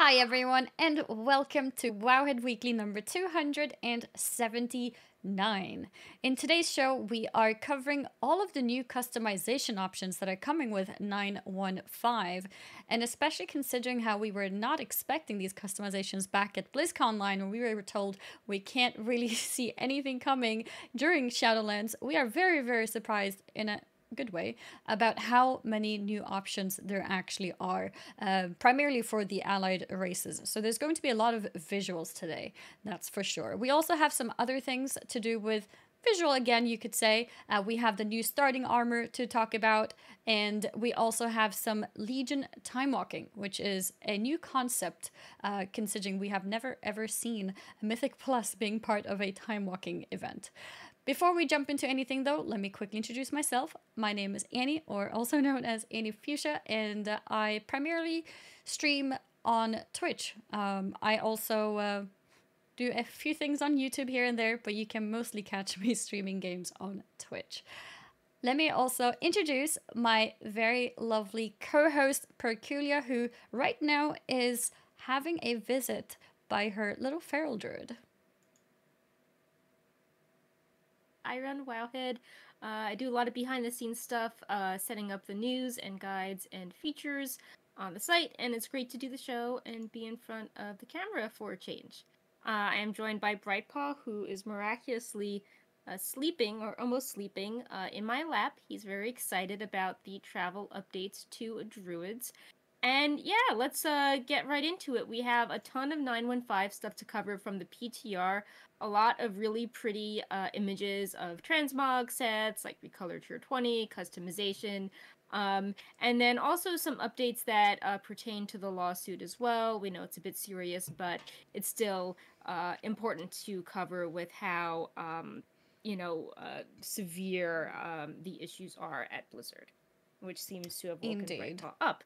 Hi, everyone, and welcome to Wowhead Weekly number 279. In today's show, we are covering all of the new customization options that are coming with 915, and especially considering how we were not expecting these customizations back at BlizzCon line, when we were told we can't really see anything coming during Shadowlands. We are very, very surprised in a good way about how many new options there actually are, primarily for the allied races. So there's going to be a lot of visuals today, that's for sure. We also have some other things to do with visual again, you could say. We have the new starting armor to talk about, and we also have some Legion Timewalking, which is a new concept, considering we have never ever seen Mythic Plus being part of a Timewalking event. Before we jump into anything, though, let me quickly introduce myself. My name is Annie, or also known as Annie Fuchsia, and I primarily stream on Twitch. I also do a few things on YouTube here and there, but you can mostly catch me streaming games on Twitch. Let me also introduce my very lovely co-host, Perculia, who right now is having a visit by her little feral druid. I run Wowhead. I do a lot of behind-the-scenes stuff, setting up the news and guides and features on the site, and it's great to do the show and be in front of the camera for a change. I am joined by Brightpaw, who is miraculously sleeping, or almost sleeping, in my lap. He's very excited about the travel updates to Druids. And yeah, let's get right into it. We have a ton of 915 stuff to cover from the PTR. A lot of really pretty images of transmog sets, like Recolor Tier 20, customization, and then also some updates that pertain to the lawsuit as well. We know it's a bit serious, but it's still important to cover with how, severe the issues are at Blizzard, which seems to have woken Indeed. Brightpaw up.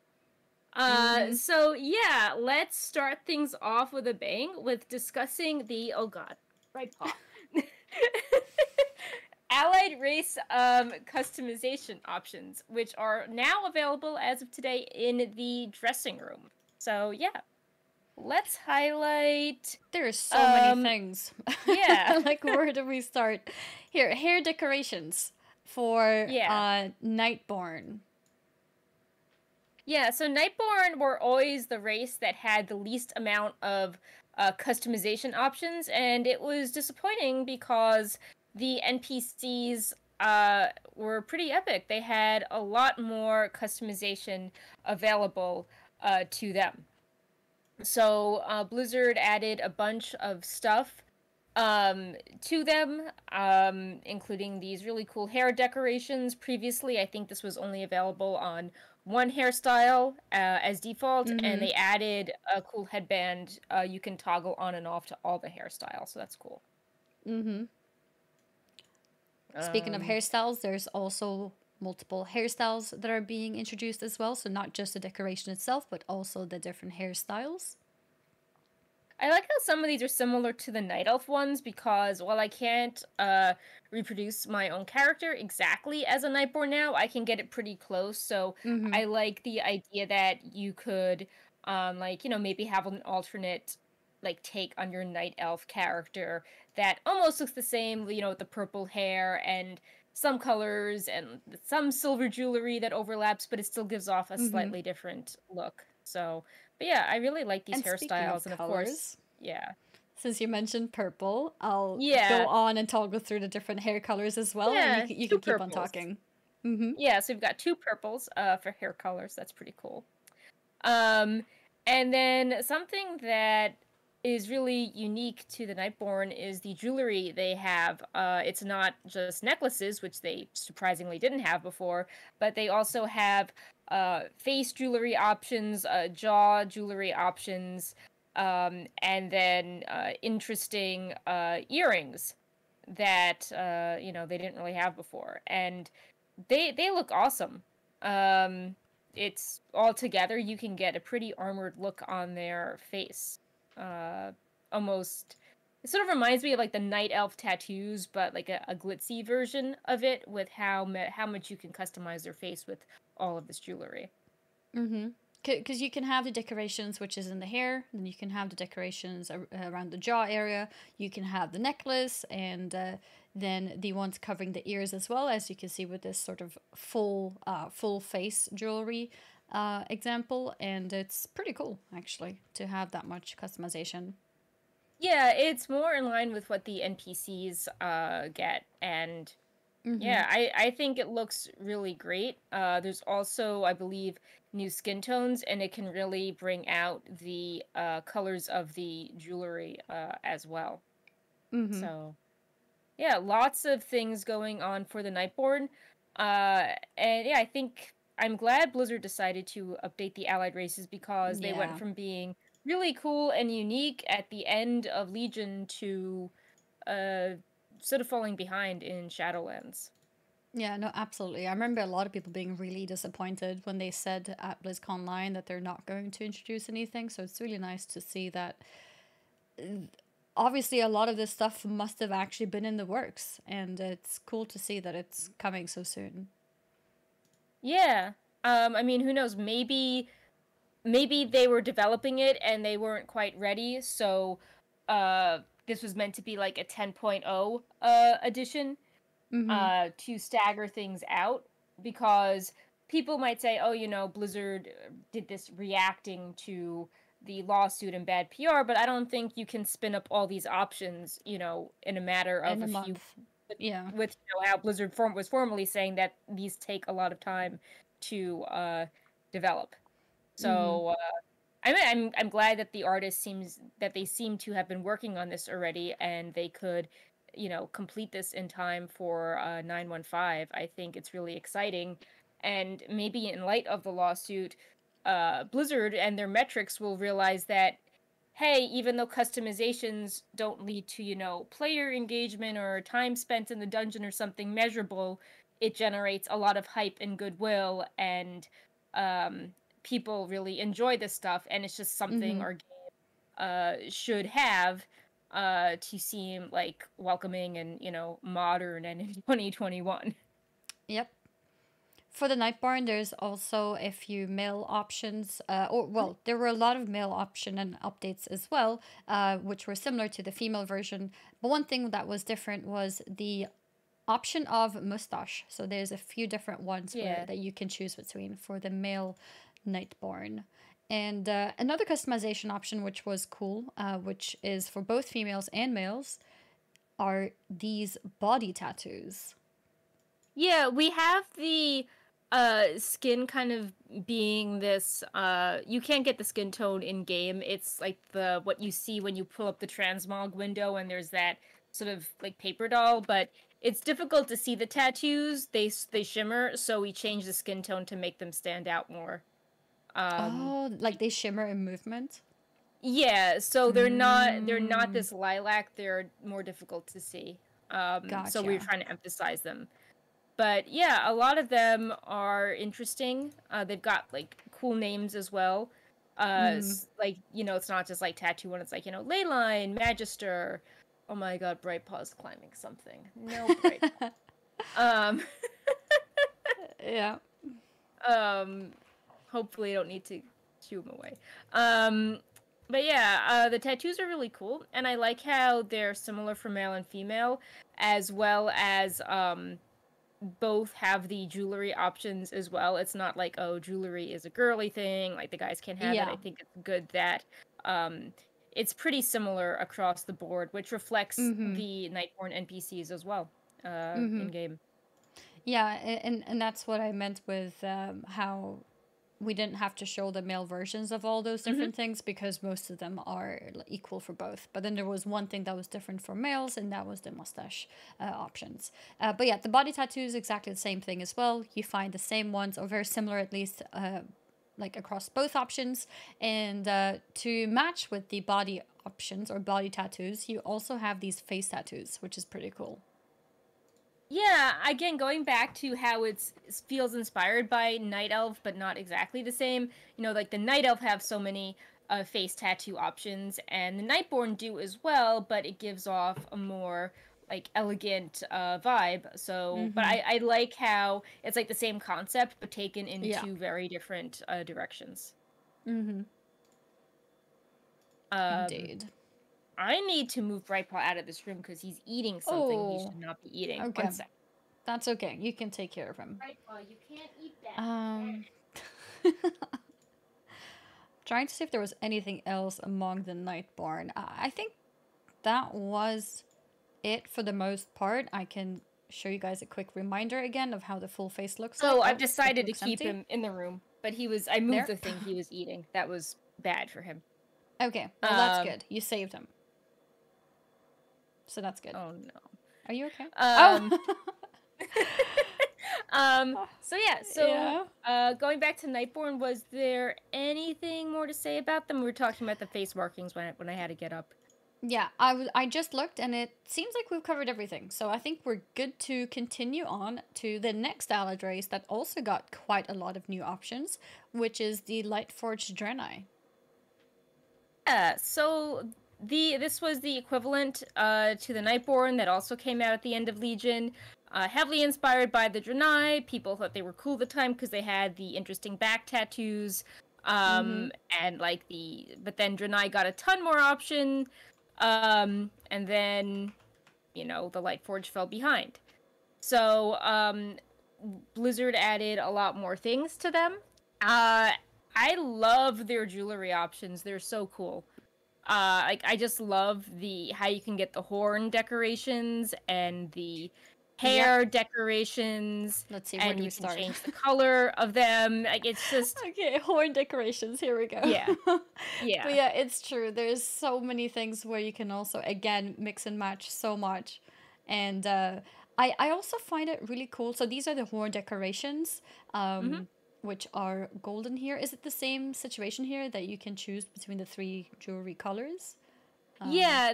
So yeah, let's start things off with a bang with discussing the, oh god, right paw. Allied race customization options, which are now available as of today in the dressing room. So yeah, let's highlight. There are so many things. Yeah. Like, where do we start? Here, hair decorations for Nightborn. Yeah, so Nightborn were always the race that had the least amount of customization options, and it was disappointing because the NPCs were pretty epic. They had a lot more customization available to them. So Blizzard added a bunch of stuff to them, including these really cool hair decorations. Previously, I think this was only available on one hairstyle as default, and they added a cool headband you can toggle on and off to all the hairstyles, so that's cool. Speaking of hairstyles, there's also multiple hairstyles that are being introduced as well, so not just the decoration itself, but also the different hairstyles. I like how some of these are similar to the Night Elf ones, because while I can't reproduce my own character exactly as a Nightborn now, I can get it pretty close. So I like the idea that you could, maybe have an alternate, take on your Night Elf character that almost looks the same, with the purple hair and some colors and some silver jewelry that overlaps, but it still gives off a slightly different look. So, but yeah, I really like these hairstyles, and of course, yeah. Since you mentioned purple, I'll go on and toggle through the different hair colors as well, and you can keep on talking. Yeah, so we've got two purples for hair colors. That's pretty cool. And then something that is really unique to the Nightborn is the jewelry they have. It's not just necklaces, which they surprisingly didn't have before, but they also have face jewelry options, jaw jewelry options, and then interesting earrings that they didn't really have before, and they look awesome. It's all together. You can get a pretty armored look on their face. Almost, it sort of reminds me of like the Night Elf tattoos, but like a glitzy version of it, with how much you can customize their face with all of this jewelry. Because you can have the decorations which is in the hair, then you can have the decorations around the jaw area, you can have the necklace, and then the ones covering the ears as well, as you can see with this sort of full face jewelry example, and it's pretty cool actually to have that much customization. Yeah, it's more in line with what the NPCs get, and Mm-hmm. yeah, I think it looks really great. There's also, I believe, new skin tones, and it can really bring out the colors of the jewelry as well. Mm-hmm. So yeah, lots of things going on for the Nightborn. And yeah, I think I'm glad Blizzard decided to update the allied races because they went Yeah. from being really cool and unique at the end of Legion to uh sort of falling behind in Shadowlands. Yeah, no, absolutely. I remember a lot of people being really disappointed when they said at BlizzCon Line that they're not going to introduce anything. So it's really nice to see that obviously a lot of this stuff must have actually been in the works, and it's cool to see that it's coming so soon. Yeah. I mean, who knows? Maybe they were developing it and they weren't quite ready, so this was meant to be like a 10.0 edition Mm-hmm. to stagger things out because people might say, oh, Blizzard did this reacting to the lawsuit and bad PR, but I don't think you can spin up all these options, in a matter of In a a few month. Yeah. with how Blizzard was formerly saying that these take a lot of time to develop. Mm-hmm. So I'm glad that the artist seems that they seem to have been working on this already, and they could, complete this in time for 915. I think it's really exciting, and maybe in light of the lawsuit, Blizzard and their metrics will realize that, hey, even though customizations don't lead to player engagement or time spent in the dungeon or something measurable, it generates a lot of hype and goodwill, and um people really enjoy this stuff, and it's just something Mm-hmm. our game should have to seem like welcoming and modern and in 2021. Yep. For the Nightborn, there's also a few mail options, or well, there were a lot of mail option and updates as well, which were similar to the female version. But one thing that was different was the option of mustache. So there's a few different ones where Yeah. that you can choose between for the male Nightborn. And another customization option, which was cool, which is for both females and males, are these body tattoos. Yeah, we have the skin kind of being this you can't get the skin tone in game. It's like the what you see when you pull up the transmog window and there's that sort of like paper doll, but it's difficult to see the tattoos. They shimmer, so we change the skin tone to make them stand out more. Um Oh, like they shimmer in movement. yeah, so they're not Mm, this lilac, they're more difficult to see. So we're gotcha. trying to emphasize them. But yeah, a lot of them are interesting. They've got like cool names as well. Mm. Like it's not just like tattoo one. It's like Leyline, Magister. Oh my God, Bright Paw's climbing something. No, Bright. Um, Yeah. um, hopefully, I don't need to shoo him away. Um, but yeah, the tattoos are really cool, and I like how they're similar for male and female, as well as both have the jewelry options as well. It's not like, oh, jewelry is a girly thing, like the guys can't have it. I Yeah. think it's good that um it's pretty similar across the board, which reflects Mm-hmm. the Nightborn NPCs as well, Mm-hmm. in game. Yeah, and that's what I meant with how we didn't have to show the male versions of all those Hmm. different things because most of them are equal for both. But then there was one thing that was different for males, and that was the mustache options. But yeah, the body tattoo is exactly the same thing as well. You find the same ones, or very similar at least, like across both options. And to match with the body options or body tattoos, you also have these face tattoos, which is pretty cool. Yeah, again, going back to how it feels inspired by Night Elf, but not exactly the same. Like the Night Elf have so many face tattoo options, and the Nightborn do as well, but it gives off a more like elegant vibe. So, but Mm-hmm. I like how it's like the same concept, but taken in Yeah. two very different directions. Mm-hmm. Um, Indeed. I need to move Brightpaw out of this room because he's eating something he Oh, should not be eating. okay. One sec. That's okay. You can take care of him. Brightpaw, you can't eat that. Um, trying to see if there was anything else among the Nightborn. I think that was it for the most part. I can show you guys a quick reminder again of how the full face looks like. So I've Oh, it decided to looks keep empty. him in the room, but I moved There. the thing he was eating. That was bad for him. Okay, well, that's good. You saved him. So that's good. Oh no. Are you okay? Um, Oh! so yeah, so Yeah. going back to Nightborn, was there anything more to say about them? We were talking about the face markings when I had to get up. Yeah, I just looked and it seems like we've covered everything. So I think we're good to continue on to the next allied race that also got quite a lot of new options, which is the Lightforged Draenei. Yeah, so this was the equivalent to the Nightborn that also came out at the end of Legion. Heavily inspired by the Draenei. People thought they were cool at the time because they had the interesting back tattoos. Mm-hmm. And like but then Draenei got a ton more option. And then, the Lightforge fell behind. So, Blizzard added a lot more things to them. I love their jewelry options. They're so cool. Like I just love how you can get the horn decorations and the hair decorations, Let's see, where and do you we can start? change the color of them. Like it's just Okay, horn decorations, here we go. yeah, But yeah. yeah, it's true. There's so many things where you can also, again, mix and match so much. And I also find it really cool. So these are the horn decorations, hmm which are golden here. Is it the same situation here that you can choose between the three jewelry colors? Yeah,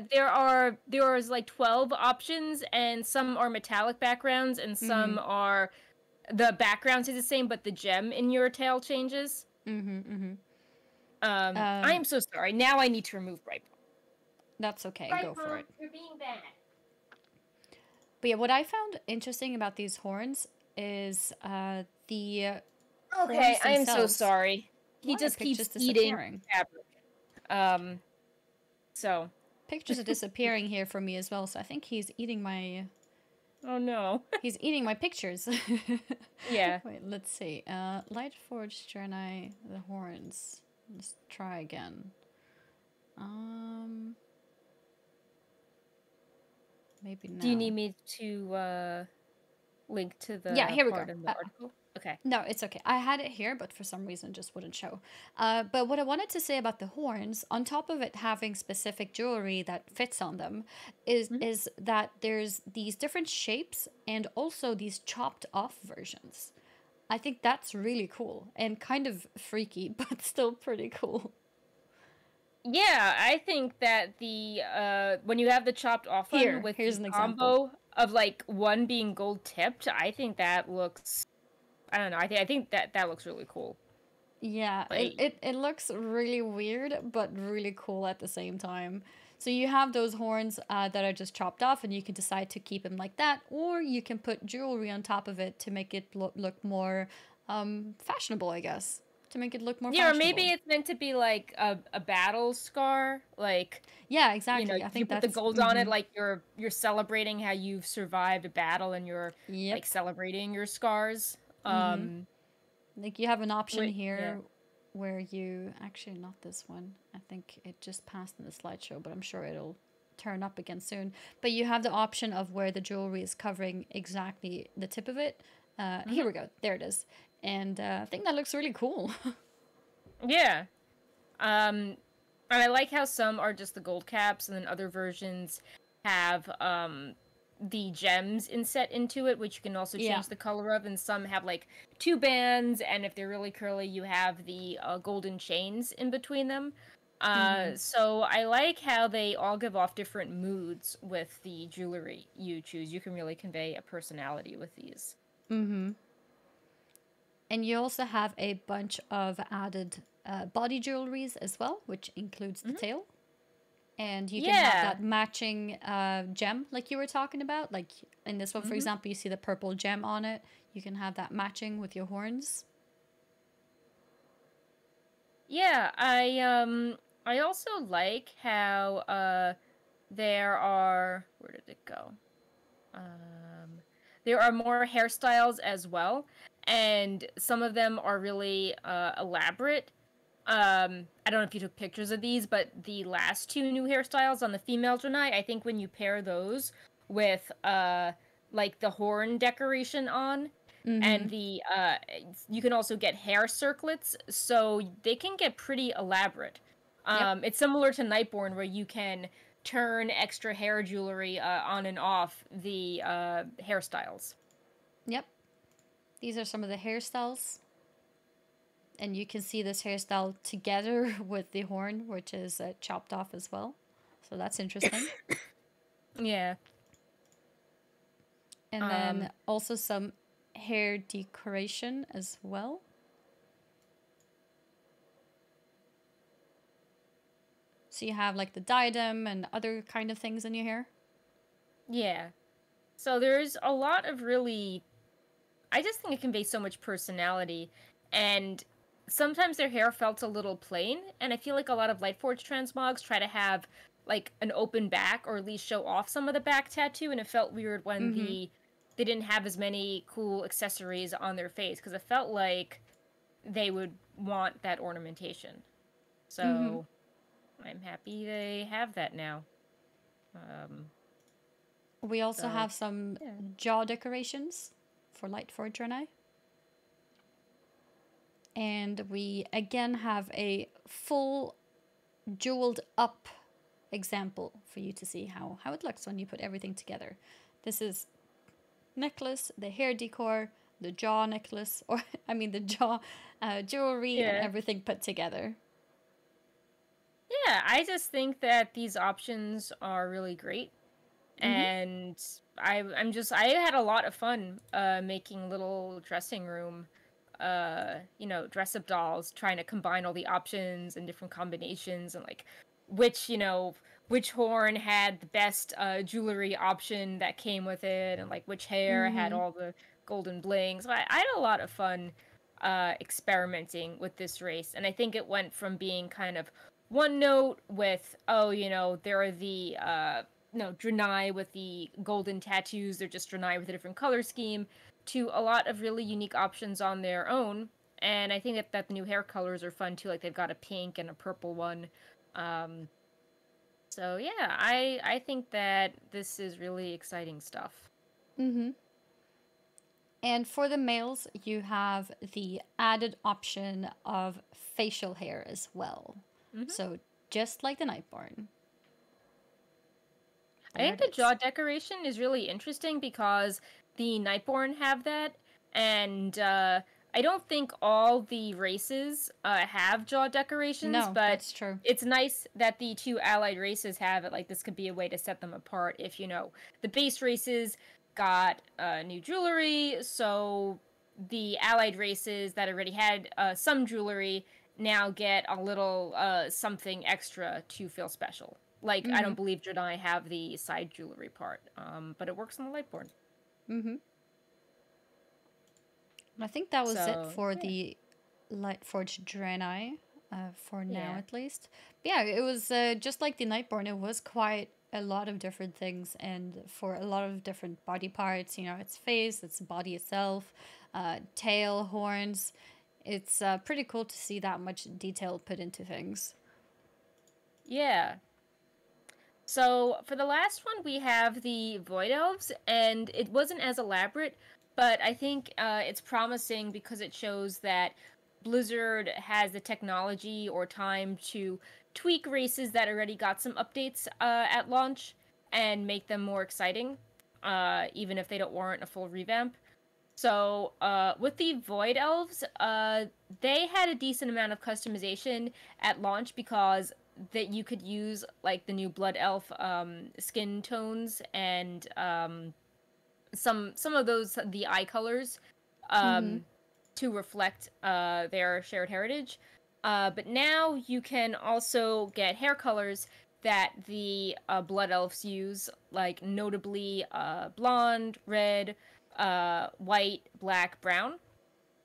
there's like 12 options, and some are metallic backgrounds and Mm-hmm. some are the background is the same, but the gem in your tail changes. Mm-hmm. Mm-hmm. I am so sorry. Now I need to remove Brightpaw. That's okay. Go for Brightpaw, it. you're being bad. But yeah, what I found interesting about these horns is the Okay, horns I am so themselves. sorry. He Why are just pictures keeps eating disappearing? fabric. Um, so. Pictures are disappearing here for me as well, so I think he's eating my Oh no. pictures. Yeah. Wait, let's see. Lightforged Draenei, the horns. Let's try again. Um Maybe Do you need now. me to link to Yeah, the here we go. part in the article? Okay. No, it's okay. I had it here, but for some reason it just wouldn't show. But what I wanted to say about the horns, on top of it having specific jewelry that fits on them, Mhm. is that there's these different shapes and also these chopped off versions. I think that's really cool and kind of freaky, but still pretty cool. Yeah, I think that the when you have the chopped off one with Here's the an example. combo of like one being gold tipped, I think that looks I don't know, I think that looks really cool. Yeah, Like it looks really weird, but really cool at the same time. So you have those horns that are just chopped off, and you can decide to keep them like that, or you can put jewelry on top of it to make it look more fashionable, I guess. To make it look more yeah, or maybe fashionable. it's meant to be like a battle scar, like Yeah, exactly. I you think put the that's. gold on it Mm-hmm. like you're celebrating how you've survived a battle and you're like Yep. celebrating your scars. Mm-hmm. Like you have an option Wait, yeah. here where you actually not this one. I think it just passed in the slideshow, but I'm sure it'll turn up again soon. But you have the option of where the jewelry is covering exactly the tip of it. Here hmm we go. There it is. And I think that looks really cool. Yeah. Um and I like how some are just the gold caps and then other versions have the gems inset into it, which you can also Yeah. change the color of, and some have like two bands, and if they're really curly, you have the golden chains in between them. Mm-hmm. So I like how they all give off different moods with the jewelry you choose. You can really convey a personality with these. Mm-hmm. And you also have a bunch of added body jewelries as well, which includes the hmm tail. And you can have Yeah. that matching gem like you were talking about. Like in this one, for hmm example, you see the purple gem on it. You can have that matching with your horns. Yeah, I also like how there are, where did it go? Um there are more hairstyles as well, and some of them are really elaborate. I don't know if you took pictures of these, but the last two new hairstyles on the female Janai, I think when you pair those with like the horn decoration on, Mm-hmm. and the you can also get hair circlets, so they can get pretty elaborate. Yep. It's similar to Nightborn, where you can turn extra hair jewelry on and off the hairstyles. Yep. These are some of the hairstyles. And you can see this hairstyle together with the horn, which is chopped off as well. So that's interesting. Yeah. And then Um, also some hair decoration as well. So you have like the diadem and other kind of things in your hair. yeah. So there's a lot of really, I just think it conveys so much personality, and sometimes their hair felt a little plain, and I feel like a lot of Lightforge transmogs try to have like an open back, or at least show off some of the back tattoo, and it felt weird when Mm-hmm. they didn't have as many cool accessories on their face, because it felt like they would want that ornamentation. Mm-hmm. So I'm happy they have that now. Um, We also so have some yeah. jaw decorations for Light Forge Renai. And we again have a full jeweled up example for you to see how it looks when you put everything together. This is necklace, the hair decor, the jaw necklace, or I mean the jaw jewelry and Yeah. everything put together. Yeah, I just think that these options are really great, Mm-hmm. and I had a lot of fun making little dressing room dress up dolls, trying to combine all the options and different combinations, and like which, which horn had the best jewelry option that came with it, and like which hair had Mm-hmm. all the golden blings. So I had a lot of fun experimenting with this race, and I think it went from being kind of one note with, oh, there are the no Draenei with the golden tattoos, they're just Draenei with a different color scheme, to a lot of really unique options on their own. And I think that the new hair colors are fun too. Like they've got a pink and a purple one. Um, so yeah, I think that this is really exciting stuff. Mm-hmm. And for the males, you have the added option of facial hair as well. Hmm. So just like the Nightborn, I there think it the is. jaw decoration is really interesting because the Nightborn have that, and I don't think all the races have jaw decorations, No, but that's true. it's nice that the two allied races have it. Like this could be a way to set them apart. If the base races got new jewelry, so the allied races that already had some jewelry now get a little something extra to feel special. Like, I Mm-hmm. don't believe Jedi have the side jewelry part, but it works on the Lightborn. Mm-hmm. I think that was it So for yeah, the Lightforged Draenei, for now yeah, at least. But yeah, it was just like the Nightborn. It was quite a lot of different things, and for a lot of different body parts. You know, its face, its body itself, tail, horns. It's pretty cool to see that much detail put into things. yeah. So for the last one, we have the Void Elves, and it wasn't as elaborate, but I think it's promising because it shows that Blizzard has the technology or time to tweak races that already got some updates at launch and make them more exciting, even if they don't warrant a full revamp. So, with the Void Elves, they had a decent amount of customization at launch because that you could use like the new Blood Elf skin tones and some of those the eye colors Mm-hmm. um, to reflect their shared heritage. But now you can also get hair colors that the Blood Elves use, like notably blonde, red, white, black, brown.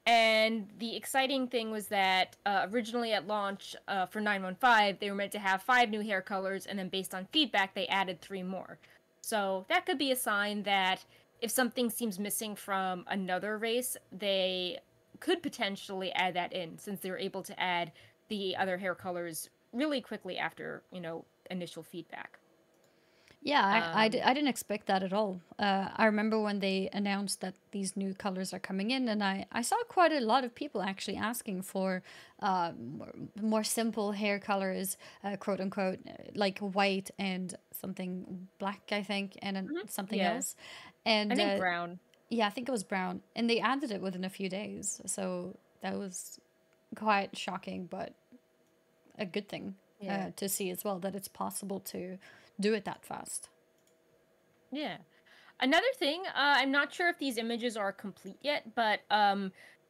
And the exciting thing was that originally at launch for 915, they were meant to have 5 new hair colors, and then based on feedback, they added 3 more. So that could be a sign that if something seems missing from another race, they could potentially add that in, since they were able to add the other hair colors really quickly after, initial feedback. Yeah, Um, I didn't expect that at all. I remember when they announced that these new colors are coming in, and I saw quite a lot of people actually asking for more simple hair colors, quote unquote, like white and something black, I think, and then mhm, something yeah, else. I And think brown. yeah, I think it was brown. And they added it within a few days. So that was quite shocking, but a good thing Yeah. to see as well that it's possible to do it that fast. Yeah. Another thing, I'm not sure if these images are complete yet, but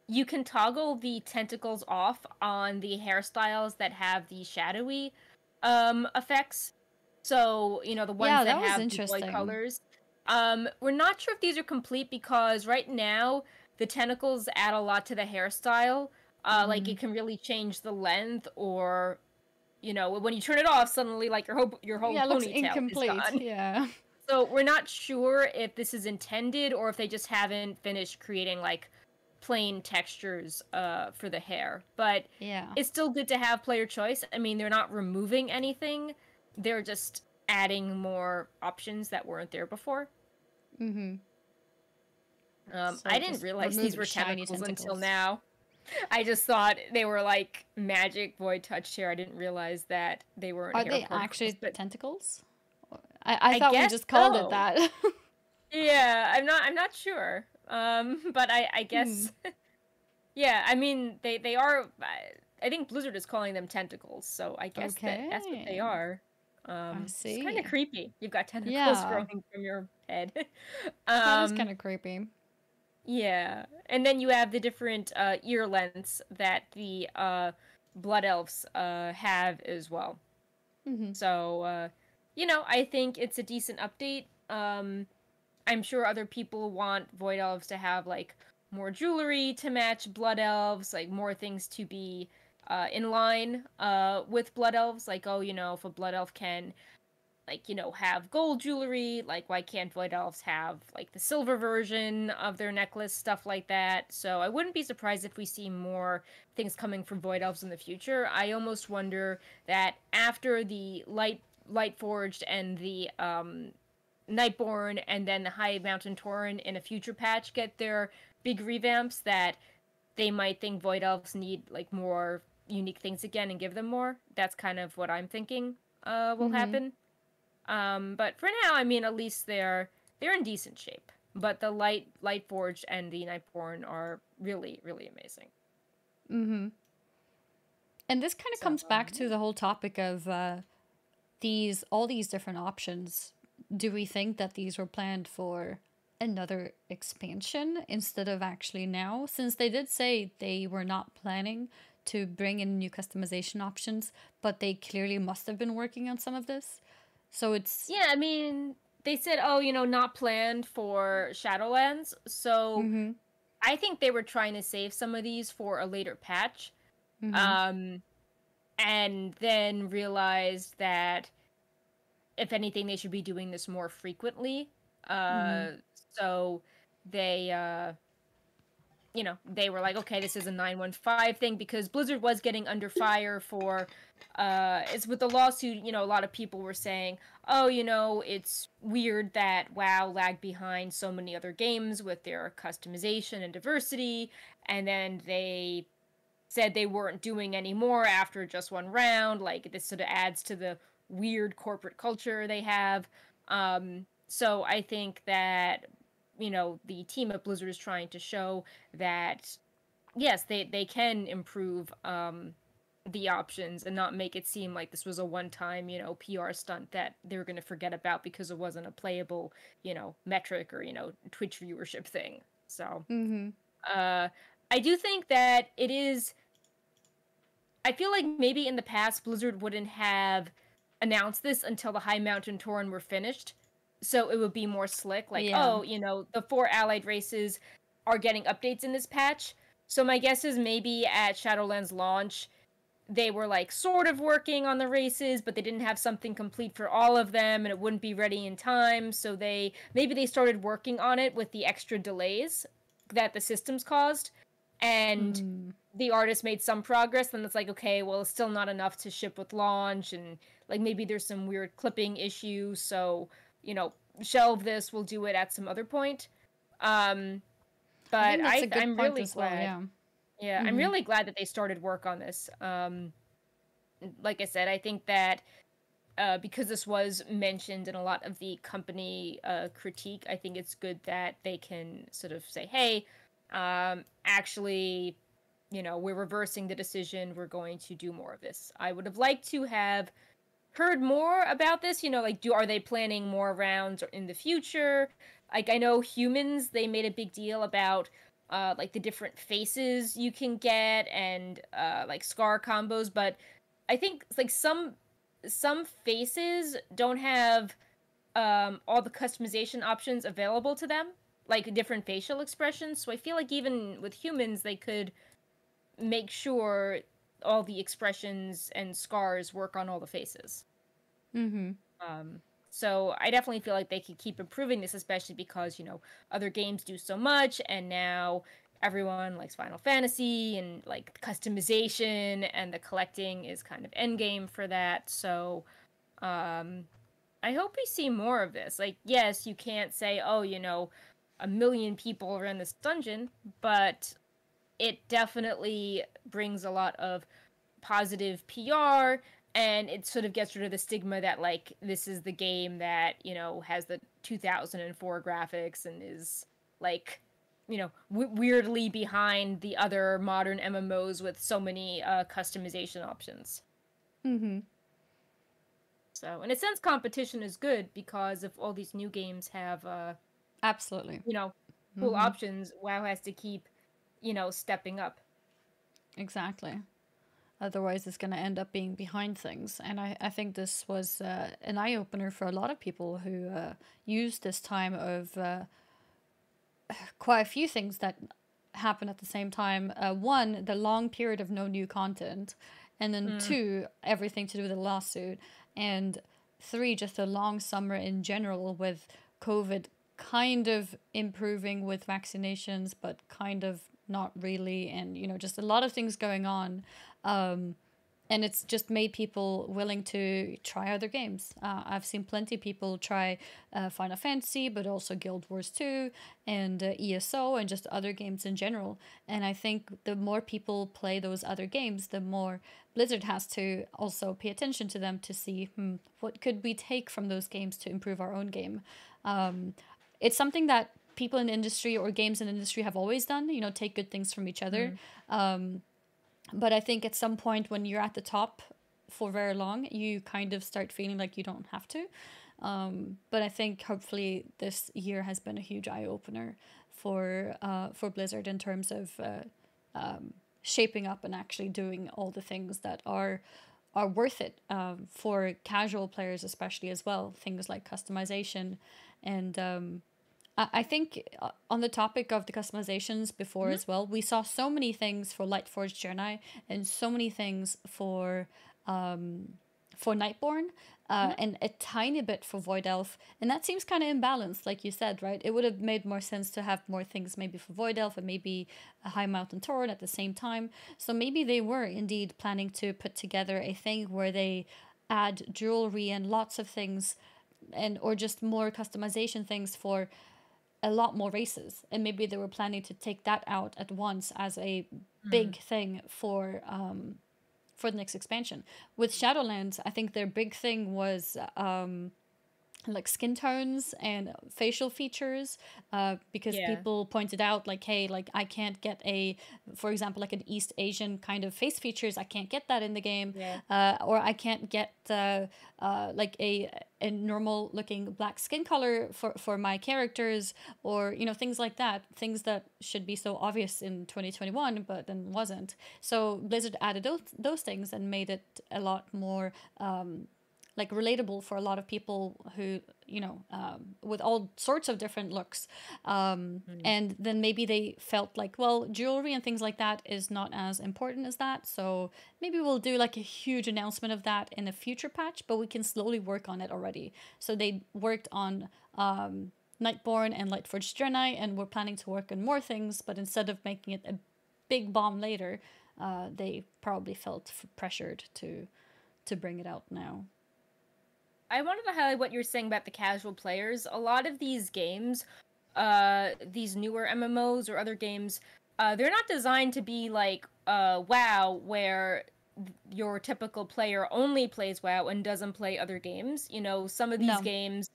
you can toggle the tentacles off on the hairstyles that have the shadowy effects. So, the ones Yeah, that that was have the void interesting. colors. We're not sure if these are complete because right now the tentacles add a lot to the hairstyle. Like Mm-hmm. it can really change the length, or when you turn it off, suddenly like your whole Yeah, it looks ponytail is incomplete. gone. Yeah. So we're not sure if this is intended or if they just haven't finished creating like plain textures for the hair. But Yeah. it's still good to have player choice. I mean, they're not removing anything. They're just adding more options that weren't there before. Mm-hmm. I So didn't just realize remove these the were shiny tentacles until tentacles. now. I just thought they were like magic void touch hair. I didn't realize that they weren't Are hair they particles, actually but tentacles? I I thought we guess just called it so. that. Yeah, I'm not sure. But I Hmm. guess yeah, I mean they are I think Blizzard is calling them tentacles, so I guess that's what they Okay. are. I It's kind of see. creepy. You've got tentacles Yeah, growing from your head. that is kind um of creepy. yeah. And then you have the different ear lengths that the blood elves have as well. Mm-hmm. So I think it's a decent update. I'm sure other people want Void Elves to have like more jewelry to match Blood Elves, like more things to be in line with Blood Elves. Like, oh, if a Blood Elf can like have gold jewelry, like why can't Void Elves have like the silver version of their necklace, stuff like that. So I wouldn't be surprised if we see more things coming from Void Elves in the future. I almost wonder that after the Light Forged and the Nightborn and then the High Mountain Tauren in a future patch get their big revamps, that they might think Void Elves need like more unique things again and give them more. That's kind of what I'm thinking will Mm-hmm. happen. But for now, I mean, at least they're in decent shape. But the Light Forge and the Nightborn are really really amazing. Mm-hmm. And this kind of So comes back yeah. to the whole topic of these all these different options. Do we think that these were planned for another expansion instead of actually now? Since they did say they were not planning to bring in new customization options, but they clearly must have been working on some of this. So it's Yeah, I mean, they said, oh, not planned for Shadowlands. So mm-hmm. I think they were trying to save some of these for a later patch. Mm-hmm. Um, and then realized that if anything, they should be doing this more frequently. Mm-hmm. Uh, so they, they were like, okay, this is a 915 thing, because Blizzard was getting under fire for, it's with the lawsuit, a lot of people were saying, oh, it's weird that WoW lagged behind so many other games with their customization and diversity, and then they said they weren't doing any more after just one round. Like, this sort of adds to the weird corporate culture they have. So I think that the team at Blizzard is trying to show that yes, they can improve the options and not make it seem like this was a one-time PR stunt that they were going to forget about because it wasn't a playable metric or Twitch viewership thing. So Mm-hmm. uh I do think that it is. I feel like maybe in the past Blizzard wouldn't have announced this until the High Mountain Tauren were finished. So it would be more slick, like, Yeah. oh, the 4 allied races are getting updates in this patch. So my guess is maybe at Shadowlands launch, they were like sort of working on the races, but they didn't have something complete for all of them, and it wouldn't be ready in time. So they started working on it with the extra delays that the systems caused, and Mm. the artist made some progress. Then it's like, okay, well, it's still not enough to ship with launch, and like maybe there's some weird clipping issues. So you know, shelve this. We'll do it at some other point. Um, I but think that's a good I'm point really as well. glad. Yeah. Yeah, I'm Mm-hmm. really glad that they started work on this. Like I said, I think that because this was mentioned in a lot of the company critique, I think it's good that they can sort of say, hey, actually, we're reversing the decision. We're going to do more of this. I would have liked to have heard more about this. Like, are they planning more rounds in the future? Like, I know humans, they made a big deal about like the different faces you can get and like scar combos, but I think like some faces don't have all the customization options available to them, like different facial expressions. So I feel like even with humans, they could make sure all the expressions and scars work on all the faces. Mm-hmm. Um, so I definitely feel like they could keep improving this, especially because other games do so much, and now everyone likes Final Fantasy and like customization and the collecting is kind of endgame for that. So um, I hope we see more of this. Like, yes, you can't say, oh, a million people are in this dungeon, but it definitely brings a lot of positive PR, and it sort of gets rid of the stigma that like this is the game that, has the 2004 graphics and is like weirdly behind the other modern MMOs with so many customization options. Mm-hmm. So, in a sense, competition is good because if all these new games have, Absolutely. you know, cool Mm-hmm. options, WoW has to keep, stepping up. Exactly. Otherwise, it's going to end up being behind things. And I think this was an eye opener for a lot of people who used this time of quite a few things that happen at the same time. One, the long period of no new content. And then Mm, two, everything to do with the lawsuit. And three, just a long summer in general with COVID kind of improving with vaccinations, but kind of not really. And, just a lot of things going on. Um, and it's just made people willing to try other games. I've seen plenty of people try Final Fantasy, but also Guild Wars 2 and ESO and just other games in general. And I think the more people play those other games, the more Blizzard has to also pay attention to them to see what could we take from those games to improve our own game. Um, it's something that people in the industry or games in the industry have always done, take good things from each other. mm. But I think at some point when you're at the top for very long, you kind of start feeling like you don't have to. But I think hopefully this year has been a huge eye opener for Blizzard in terms of shaping up and actually doing all the things that are worth it for casual players, especially as well. Things like customization and I think on the topic of the customizations before Mhm. as well, we saw so many things for Lightforged Jedi and so many things for Nightborn, Mhm. and a tiny bit for Void Elf, and that seems kind of imbalanced, like you said, right? It would have made more sense to have more things maybe for Void Elf and maybe a High Mountain Tauren at the same time. So maybe they were indeed planning to put together a thing where they add jewelry and lots of things and or just more customization things for a lot more races, and maybe they were planning to take that out at once as a Mm. big thing for the next expansion. With Shadowlands, I think their big thing was like skin tones and facial features, because Yeah. people pointed out like, hey, like I can't get for example, like an East Asian kind of face features, I can't get that in the game, Yeah. or I can't get like a normal looking black skin color for my characters, or things like that, things that should be so obvious in 2021 but then wasn't. So Blizzard added those things and made it a lot more like relatable for a lot of people who, with all sorts of different looks. Mm. And then maybe they felt like, well, jewelry and things like that is not as important as that. So maybe we'll do like a huge announcement of that in a future patch, but we can slowly work on it already. So they worked on Nightborn and Lightforged Draenei, and we're planning to work on more things, but instead of making it a big bomb later, they probably felt pressured to bring it out now. I wanted to highlight what you're saying about the casual players. A lot of these games, these newer MMOs or other games, they're not designed to be like WoW, where your typical player only plays WoW and doesn't play other games. You know, some of these No. games,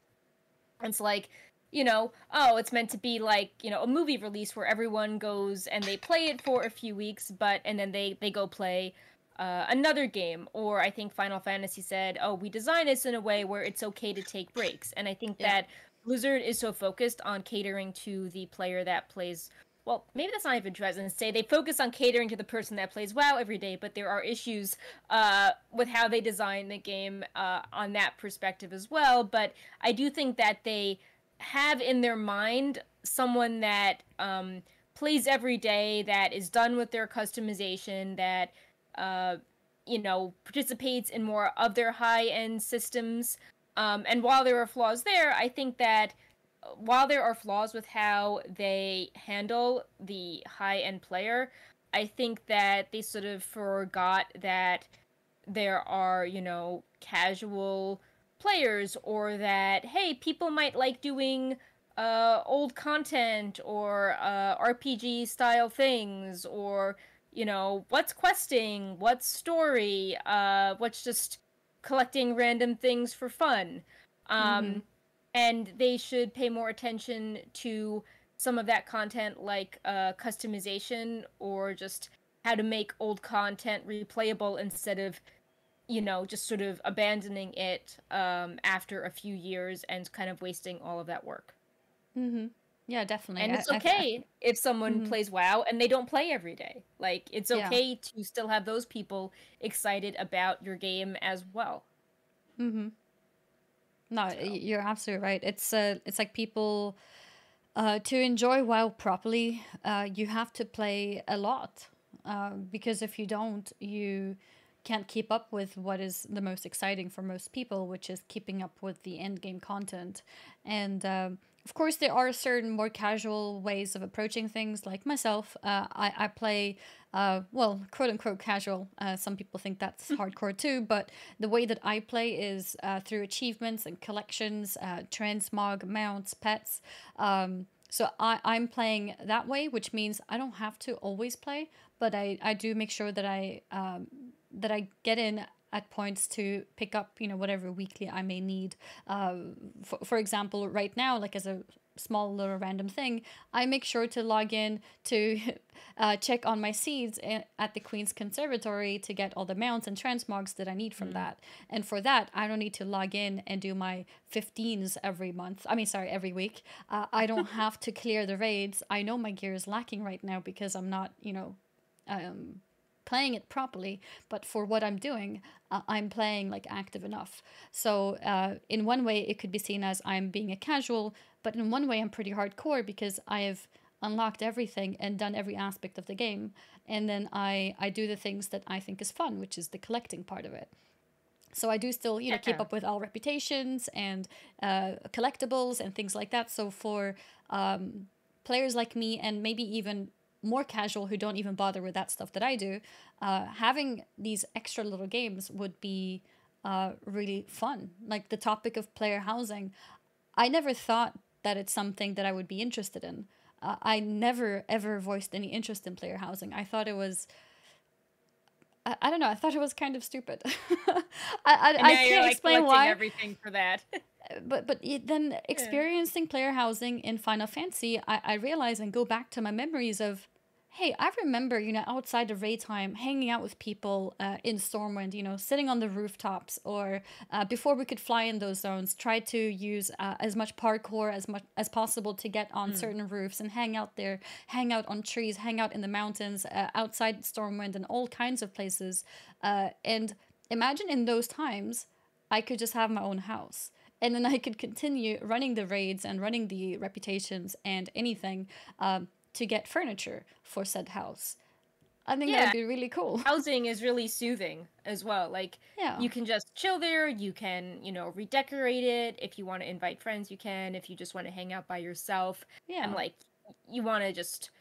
it's like, you know, oh, it's meant to be like, you know, a movie release where everyone goes and they play it for a few weeks, but and then they go play another game. Or I think Final Fantasy said, oh, we design this in a way where it's okay to take breaks. And I think Yeah. that Blizzard is so focused on catering to the player that plays. Well, maybe that's not even true. As in, say they focus on catering to the person that plays WoW every day, but there are issues with how they design the game on that perspective as well. But I do think that they have in their mind someone that plays every day, that is done with their customization, that uh, you know, participates in more of their high end systems. And while there are flaws there, I think that while there are flaws with how they handle the high end player, I think that they sort of forgot that there are, you know, casual players, or that, hey, people might like doing old content or RPG style things, or, you know, what's questing, what's story, what's just collecting random things for fun. Mm-hmm. Um, and they should pay more attention to some of that content, like customization, or just how to make old content replayable instead of, you know, just sort of abandoning it after a few years and kind of wasting all of that work. Mm-hmm. Yeah, definitely. And it's I okay if someone mm-hmm. plays WoW and they don't play every day. Like, it's Yeah. okay to still have those people excited about your game as well. Mm-hmm. No, So, you're absolutely right. It's like people, to enjoy WoW properly, you have to play a lot. Because if you don't, you can't keep up with what is the most exciting for most people, which is keeping up with the end game content. And of course, there are certain more casual ways of approaching things. Like myself, I play, well, quote unquote casual. Some people think that's hardcore too, but the way that I play is through achievements and collections, transmog, mounts, pets. So I'm playing that way, which means I don't have to always play, but I do make sure that I get in at points to pick up, whatever weekly I may need. For example, right now, like as a small little random thing, I make sure to log in to check on my seeds at the Queen's Conservatory to get all the mounts and transmogs that I need from that. And for that, I don't need to log in and do my 15s every month. I mean, sorry, every week. I don't have to clear the raids. I know my gear is lacking right now because I'm not, playing it properly, but for what I'm doing, I'm playing like active enough. So in one way it could be seen as I'm being a casual, but in one way I'm pretty hardcore because I have unlocked everything and done every aspect of the game, and then I do the things that I think is fun, which is the collecting part of it. So I do still, keep yeah. up with all reputations and collectibles and things like that. So for players like me, and maybe even more casual who don't even bother with that stuff that I do, having these extra little games would be really fun. Like the topic of player housing, I never thought that it's something that I would be interested in. I never ever voiced any interest in player housing. I thought it was, I don't know, I thought it was kind of stupid. And I now you're can't like explain collecting why, everything for that. but then Yeah. experiencing player housing in Final Fantasy, I realize and go back to my memories of, hey, I remember, outside of raid time, hanging out with people in Stormwind, sitting on the rooftops, or before we could fly in those zones, try to use as much parkour as much as possible to get on Mm. certain roofs and hang out there, hang out on trees, hang out in the mountains, outside Stormwind, and all kinds of places. And imagine in those times, I could just have my own house. And then I could continue running the raids and running the reputations and anything to get furniture for said house. I think that would Yeah, be really cool. housing is really soothing as well. Like, Yeah. you can just chill there, you can, redecorate it. If you want to invite friends, you can. If you just want to hang out by yourself and, Yeah. like, you want to just,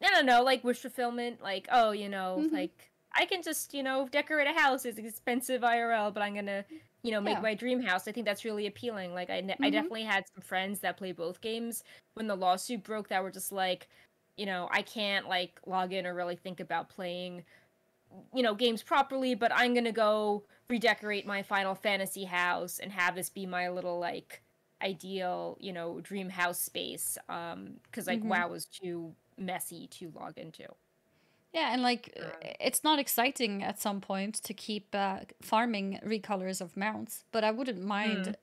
I don't know, like, wish fulfillment, like, oh, Mm-hmm. like, I can just, decorate a house. It's expensive IRL, but I'm gonna, make Yeah. my dream house. I think that's really appealing. Like, I Mm-hmm. definitely had some friends that play both games when the lawsuit broke that were just like, I can't, like, log in or really think about playing, games properly, but I'm gonna go redecorate my Final Fantasy house and have this be my little, like, ideal, dream house space. Because, like, Mm-hmm. WoW was too messy to log into. Yeah, and like Um, it's not exciting at some point to keep farming recolors of mounts, but I wouldn't mind mm.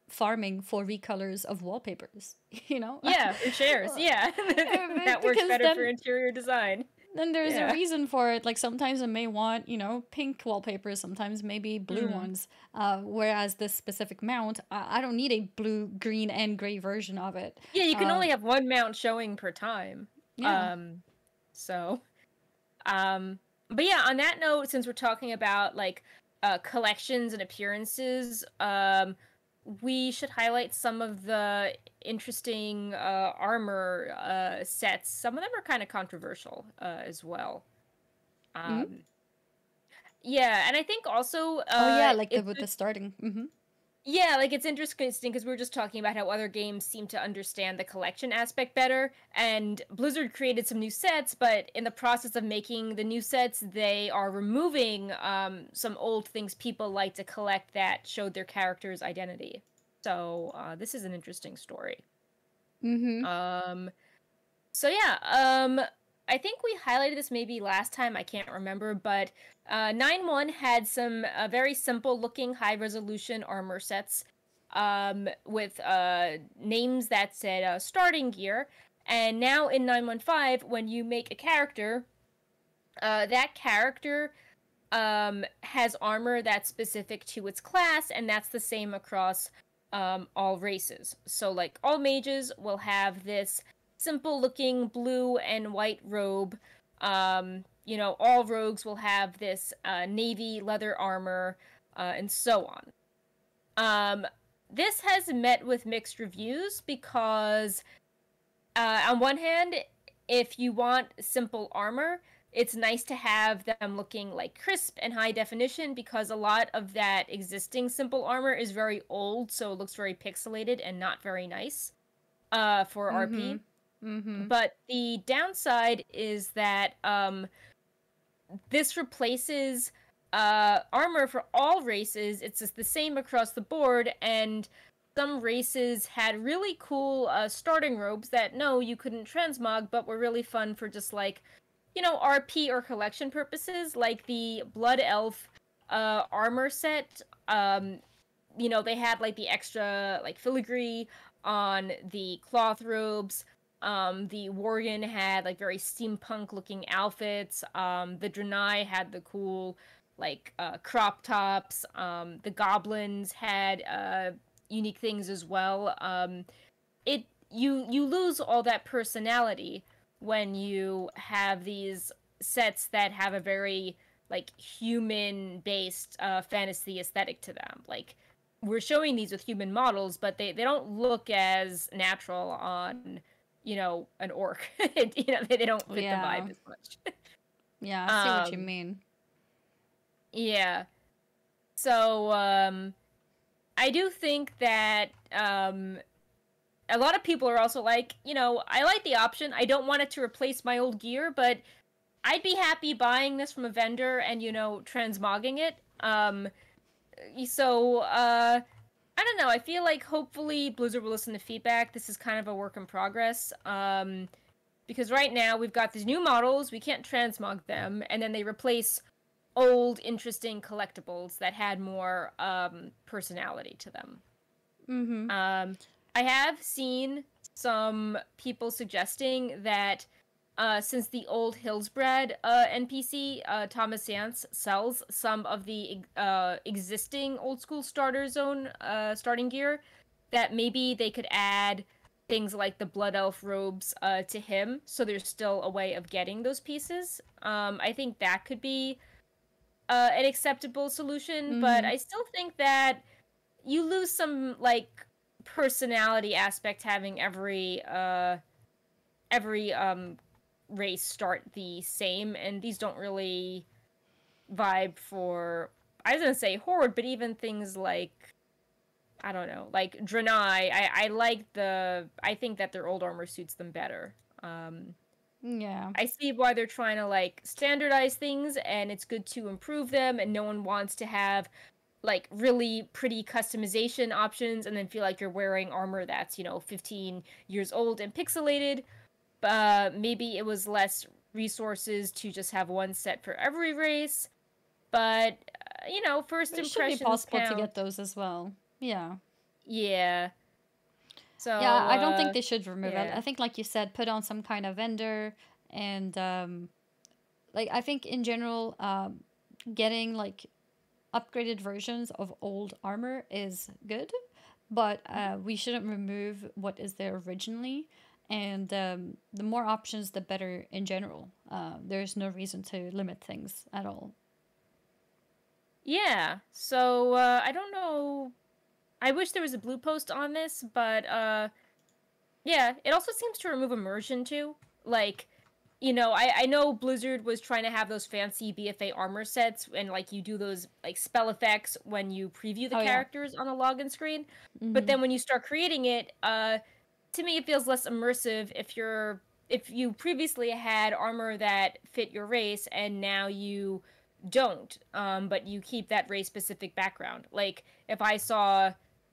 farming for recolors of wallpapers, you know? Yeah, or shares. Yeah, that works Because better for interior design. then there's a Yeah. reason for it. Like sometimes I may want, pink wallpapers, sometimes maybe blue Mm. ones. Whereas this specific mount, I don't need a blue, green, and gray version of it. Yeah, you can Uh, only have one mount showing per time. yeah. Um, so Um, but yeah, on that note, since we're talking about like collections and appearances, we should highlight some of the interesting armor sets. Some of them are kind of controversial as well. Mhm. Um, yeah, and I think also Oh yeah, like the it's with the starting. Mm-hmm. yeah, like it's interesting because we were just talking about how other games seem to understand the collection aspect better, and Blizzard created some new sets, but in the process of making the new sets, they are removing some old things people like to collect that showed their character's identity. So this is an interesting story. Mm-hmm. Um, so yeah, I think we highlighted this maybe last time. I can't remember, but 9.1 had some very simple looking high resolution armor sets with names that said starting gear. And now in 9.15, when you make a character, that character has armor that's specific to its class, and that's the same across all races. So, like, all mages will have this simple looking blue and white robe. All rogues will have this navy leather armor, and so on. Um, this has met with mixed reviews because, on one hand, if you want simple armor, it's nice to have them looking like crisp and high definition because a lot of that existing simple armor is very old, so it looks very pixelated and not very nice for Mm-hmm. RP. Mm-hmm. But the downside is that this replaces armor for all races. It's just the same across the board, and some races had really cool starting robes that no, you couldn't transmog, but were really fun for just like, RP or collection purposes, like the Blood Elf armor set. They had like the extra like filigree on the cloth robes. The Worgen had like very steampunk looking outfits. The Draenei had the cool like crop tops. The goblins had unique things as well. It you lose all that personality when you have these sets that have a very like human based fantasy aesthetic to them. Like, we're showing these with human models, but they don't look as natural on an orc. They don't fit the Yeah. vibe as much. Yeah, I see what you um mean. yeah, so I do think that a lot of people are also like, I like the option. I don't want it to replace my old gear, but I'd be happy buying this from a vendor and, transmogging it. So I don't know. I feel like hopefully Blizzard will listen to feedback. This is kind of a work in progress. Because right now we've got these new models, we can't transmog them, and then they replace old, interesting collectibles that had more personality to them. Mm-hmm. I have seen some people suggesting that since the old Hillsbred NPC, Thomas Yance, sells some of the existing old school starter zone starting gear, that maybe they could add things like the Blood Elf robes to him, so there's still a way of getting those pieces. I think that could be an acceptable solution, but Mm-hmm. I still think that you lose some like personality aspect having every race start the same, and these don't really vibe for, I was gonna say horde, but even things like, I don't know, like Draenei, I like I think that their old armor suits them better. Um, Yeah. I see why they're trying to like standardize things, and it's good to improve them, and no one wants to have like really pretty customization options and then feel like you're wearing armor that's 15 years old and pixelated. Maybe it was less resources to just have one set for every race, but first But it should be impressions possible to count. get those as well. Yeah. Yeah. Yeah, So, I don't think they should remove it. yeah. I think, like you said, put on some kind of vendor and, like, I think in general, getting like upgraded versions of old armor is good, but we shouldn't remove what is there originally. And the more options, the better in general. There's no reason to limit things at all. Yeah. So, I don't know. I wish there was a blue post on this, but yeah, it also seems to remove immersion too. Like, I know Blizzard was trying to have those fancy BFA armor sets, and like you do those like spell effects when you preview the Oh yeah. characters on the login screen. But Mm-hmm. then when you start creating it, to me it feels less immersive if you previously had armor that fit your race and now you don't, but you keep that race specific background. Like if I saw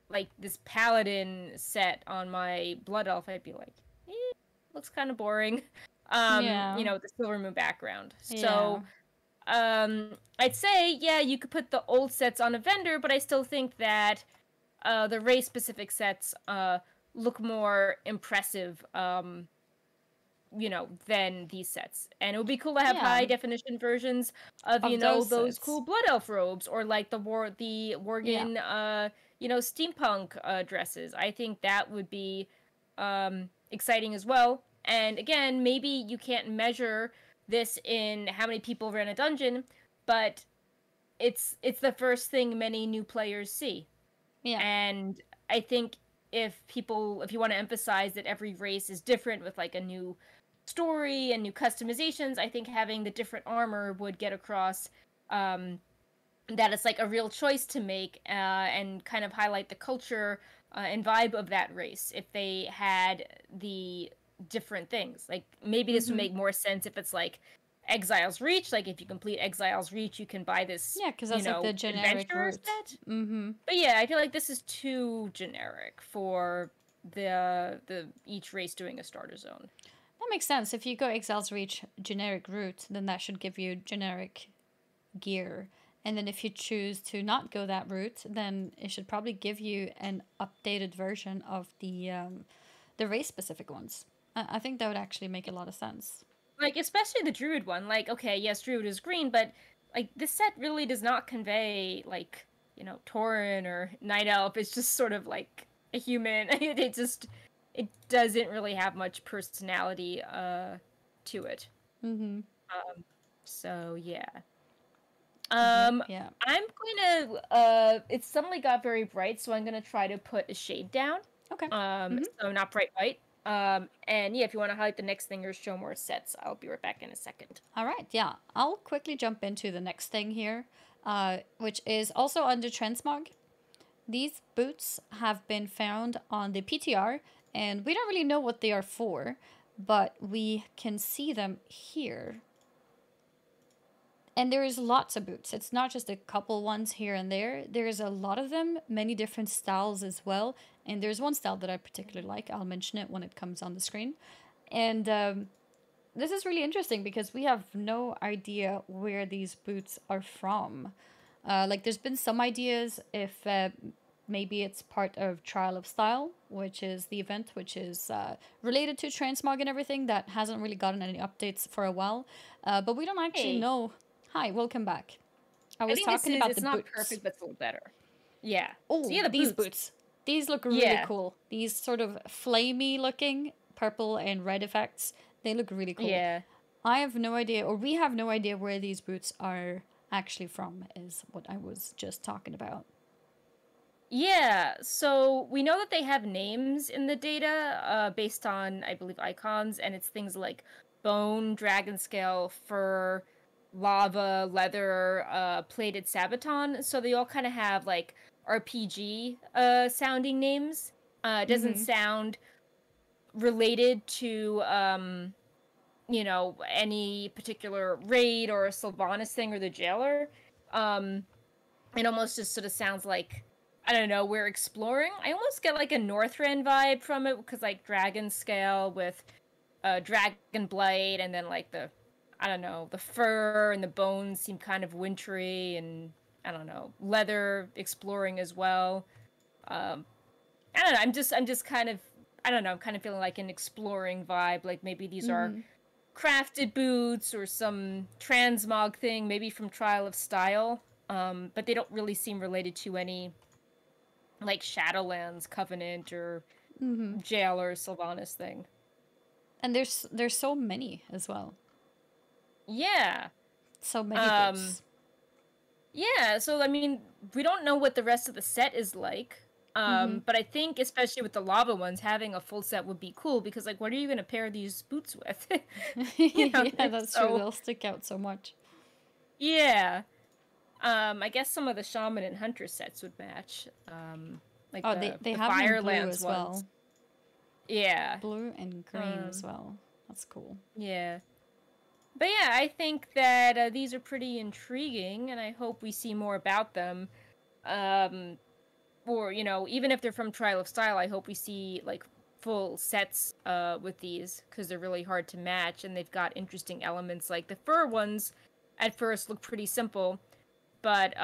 like this paladin set on my blood elf, I'd be like, looks kind of boring. Yeah. The silver moon background. Yeah. So, I'd say, yeah, you could put the old sets on a vendor, but I still think that the race specific sets look more impressive, than these sets. And it would be cool to have Yeah. high definition versions of, Of those those sets. cool blood elf robes, or like the Yeah. Worgen steampunk dresses. I think that would be exciting as well. And again, maybe you can't measure this in how many people ran a dungeon, but it's the first thing many new players see. Yeah. And I think if you want to emphasize that every race is different with like a new story and new customizations, I think having the different armor would get across that it's like a real choice to make, and kind of highlight the culture and vibe of that race if they had the different things. Like maybe this would Mm-hmm. make more sense if it's like Exile's Reach. Like if you complete Exile's Reach, you can buy this, Yeah, because that's like the generic adventurer route. set. Mm-hmm. But yeah, I feel like this is too generic for the each race doing a starter zone. That makes sense. If you go Exile's Reach generic route, then that should give you generic gear. And then if you choose to not go that route, then it should probably give you an updated version of the race specific ones. I think that would actually make a lot of sense. Like especially the druid one. Like okay, yes, druid is green, but like this set really does not convey like Tauren or night elf. It's just sort of like a human. It doesn't really have much personality to it. Mm-hmm. So yeah. Yep. Um, Yeah. I'm going to. It suddenly got very bright, so I'm going to try to put a shade down. Okay. Mm-hmm. So not bright white. And yeah, if you want to highlight the next thing or show more sets, I'll be right back in a second. All right. Yeah. I'll quickly jump into the next thing here, which is also under Transmog. These boots have been found on the PTR, and we don't really know what they are for, but we can see them here. And there is lots of boots. It's not just a couple ones here and there. There's a lot of them, many different styles as well. And there's one style that I particularly like. I'll mention it when it comes on the screen. And this is really interesting because we have no idea where these boots are from. Like, there's been some ideas if maybe it's part of Trial of Style, which is the event which is related to Transmog and everything that hasn't really gotten any updates for a while. But we don't actually Hey, know. Hi, welcome back. I I was think this talking is, about the it's not boots. perfect, but it's a little better. Yeah. So Oh, yeah, the these boots. boots. These look really Yeah. cool. These sort of flamey looking purple and red effects. They look really cool. Yeah. I have no idea, or we have no idea where these boots are actually from, is what I was just talking about. Yeah, so we know that they have names in the data based on, I believe, icons, and it's things like bone, dragon scale, fur, lava, leather, plated sabaton. So they all kind of have like RPG sounding names. It doesn't Mm-hmm. sound related to any particular raid or Sylvanas thing or the jailer. Um, it almost just sort of sounds like, I don't know, we're exploring. I almost get like a Northrend vibe from it because like dragon scale with dragon blight, and then like the, I don't know, the fur and the bones seem kind of wintry, and I don't know, leather exploring as well. Um, I don't know. I'm just kind of, I don't know. I'm kind of feeling like an exploring vibe. Like maybe these are Mm-hmm. crafted boots or some transmog thing, maybe from Trial of Style. But they don't really seem related to any like Shadowlands Covenant or Mm-hmm. Jailer Sylvanas thing. And there's so many as well. Yeah. So many Um boots. yeah, so I mean, we don't know what the rest of the set is like. Mm-hmm. But I think especially with the lava ones, having a full set would be cool because like what are you gonna pair these boots with? Yeah, They're that's true. so They'll stick out so much. yeah. I guess some of the shaman and hunter sets would match. Like Oh, they, the they the have them in blue Firelands as ones. well. Yeah. Blue and green as Um, well. That's cool. yeah. But yeah, I think that these are pretty intriguing, and I hope we see more about them. Um, or even if they're from Trial of Style, I hope we see like full sets with these because they're really hard to match, and they've got interesting elements. Like the fur ones, at first look pretty simple, but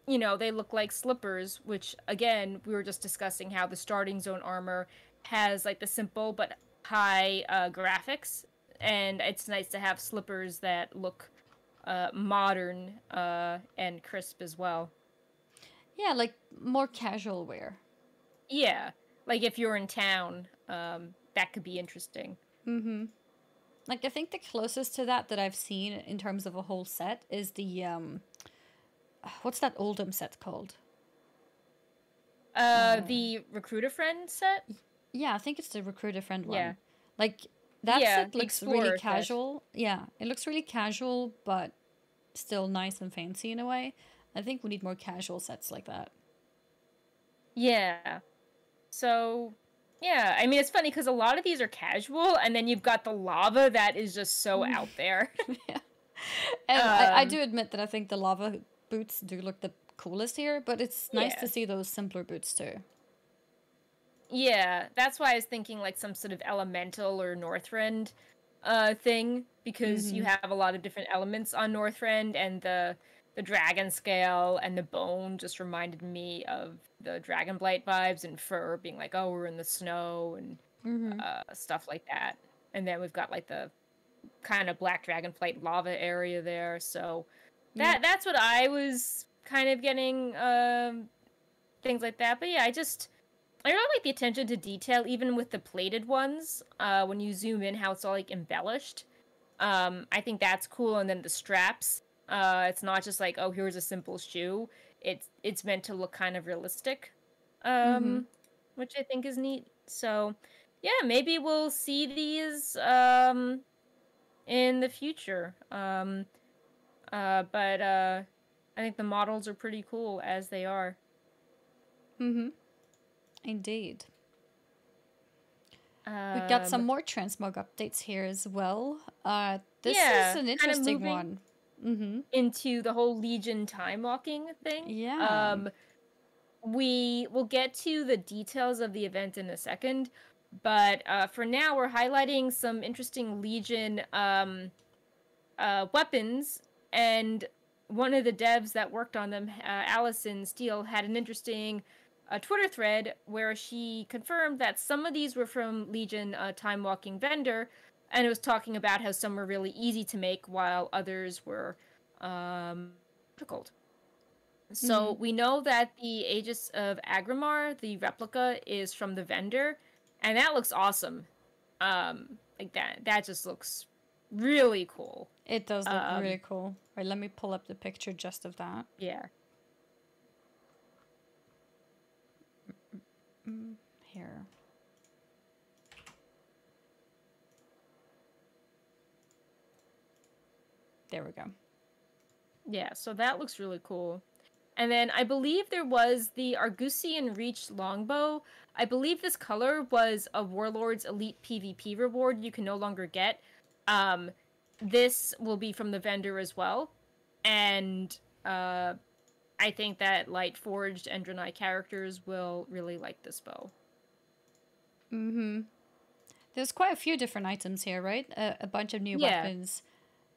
they look like slippers, which again, we were just discussing how the starting zone armor has like the simple but high graphics, and it's nice to have slippers that look modern and crisp as well. Yeah, like more casual wear. Yeah, like if you're in town, that could be interesting. Mm-hmm. Like I think the closest to that I've seen in terms of a whole set is the what's that Oldham set called? The recruiter friend set? Yeah, I think it's the Recruiter Friend Yeah. one. Like that Yeah, set the looks really explorer set. casual. Yeah, it looks really casual, but still nice and fancy in a way. I think we need more casual sets like that. Yeah. So, yeah, I mean, it's funny because a lot of these are casual, and then you've got the lava that is just so out there. Yeah. And I um, do admit that I think the lava boots do look the coolest here, but it's nice to yeah. see those simpler boots too. Yeah, that's why I was thinking like some sort of elemental or Northrend thing, because you Mm-hmm. have a lot of different elements on Northrend, and the dragon scale and the bone just reminded me of the Dragonblight vibes, and fur being like, oh, we're in the snow and Mm-hmm. stuff like that. And then we've got like the kind of black dragonflight lava area there. So Yep. that's what I was kind of getting things like that. But yeah, I really like the attention to detail, even with the plated ones. When you zoom in, how it's all like embellished. I think that's cool. And then the straps. It's not just like, oh, here's a simple shoe. It's meant to look kind of realistic. Mm-hmm. Which I think is neat. So yeah, maybe we'll see these in the future. But I think the models are pretty cool as they are. Mm-hmm. Indeed. We got some Um, more Transmog updates here as well. This is yeah, an kind of interesting moving one. Mm-hmm. into the whole Legion time walking thing. Yeah. We will get to the details of the event in a second, but for now, we're highlighting some interesting Legion weapons, and one of the devs that worked on them, Allison Steele, had an interesting Twitter thread where she confirmed that some of these were from Legion Timewalking vendor, and it was talking about how some were really easy to make while others were difficult. So we know that the Aegis of Agrimar, the replica, is from the vendor, and that looks awesome. Like that just looks really cool. It does look really cool. Right, let me pull up the picture just of that. Yeah. Here. There we go. Yeah, so that looks really cool. And then I believe there was the Argusian Reach longbow. I believe this color was a Warlord's Elite PvP reward you can no longer get. This will be from the vendor as well. And I think that Lightforged and Draenei characters will really like this bow. There's quite a few different items here, right? A bunch of new weapons.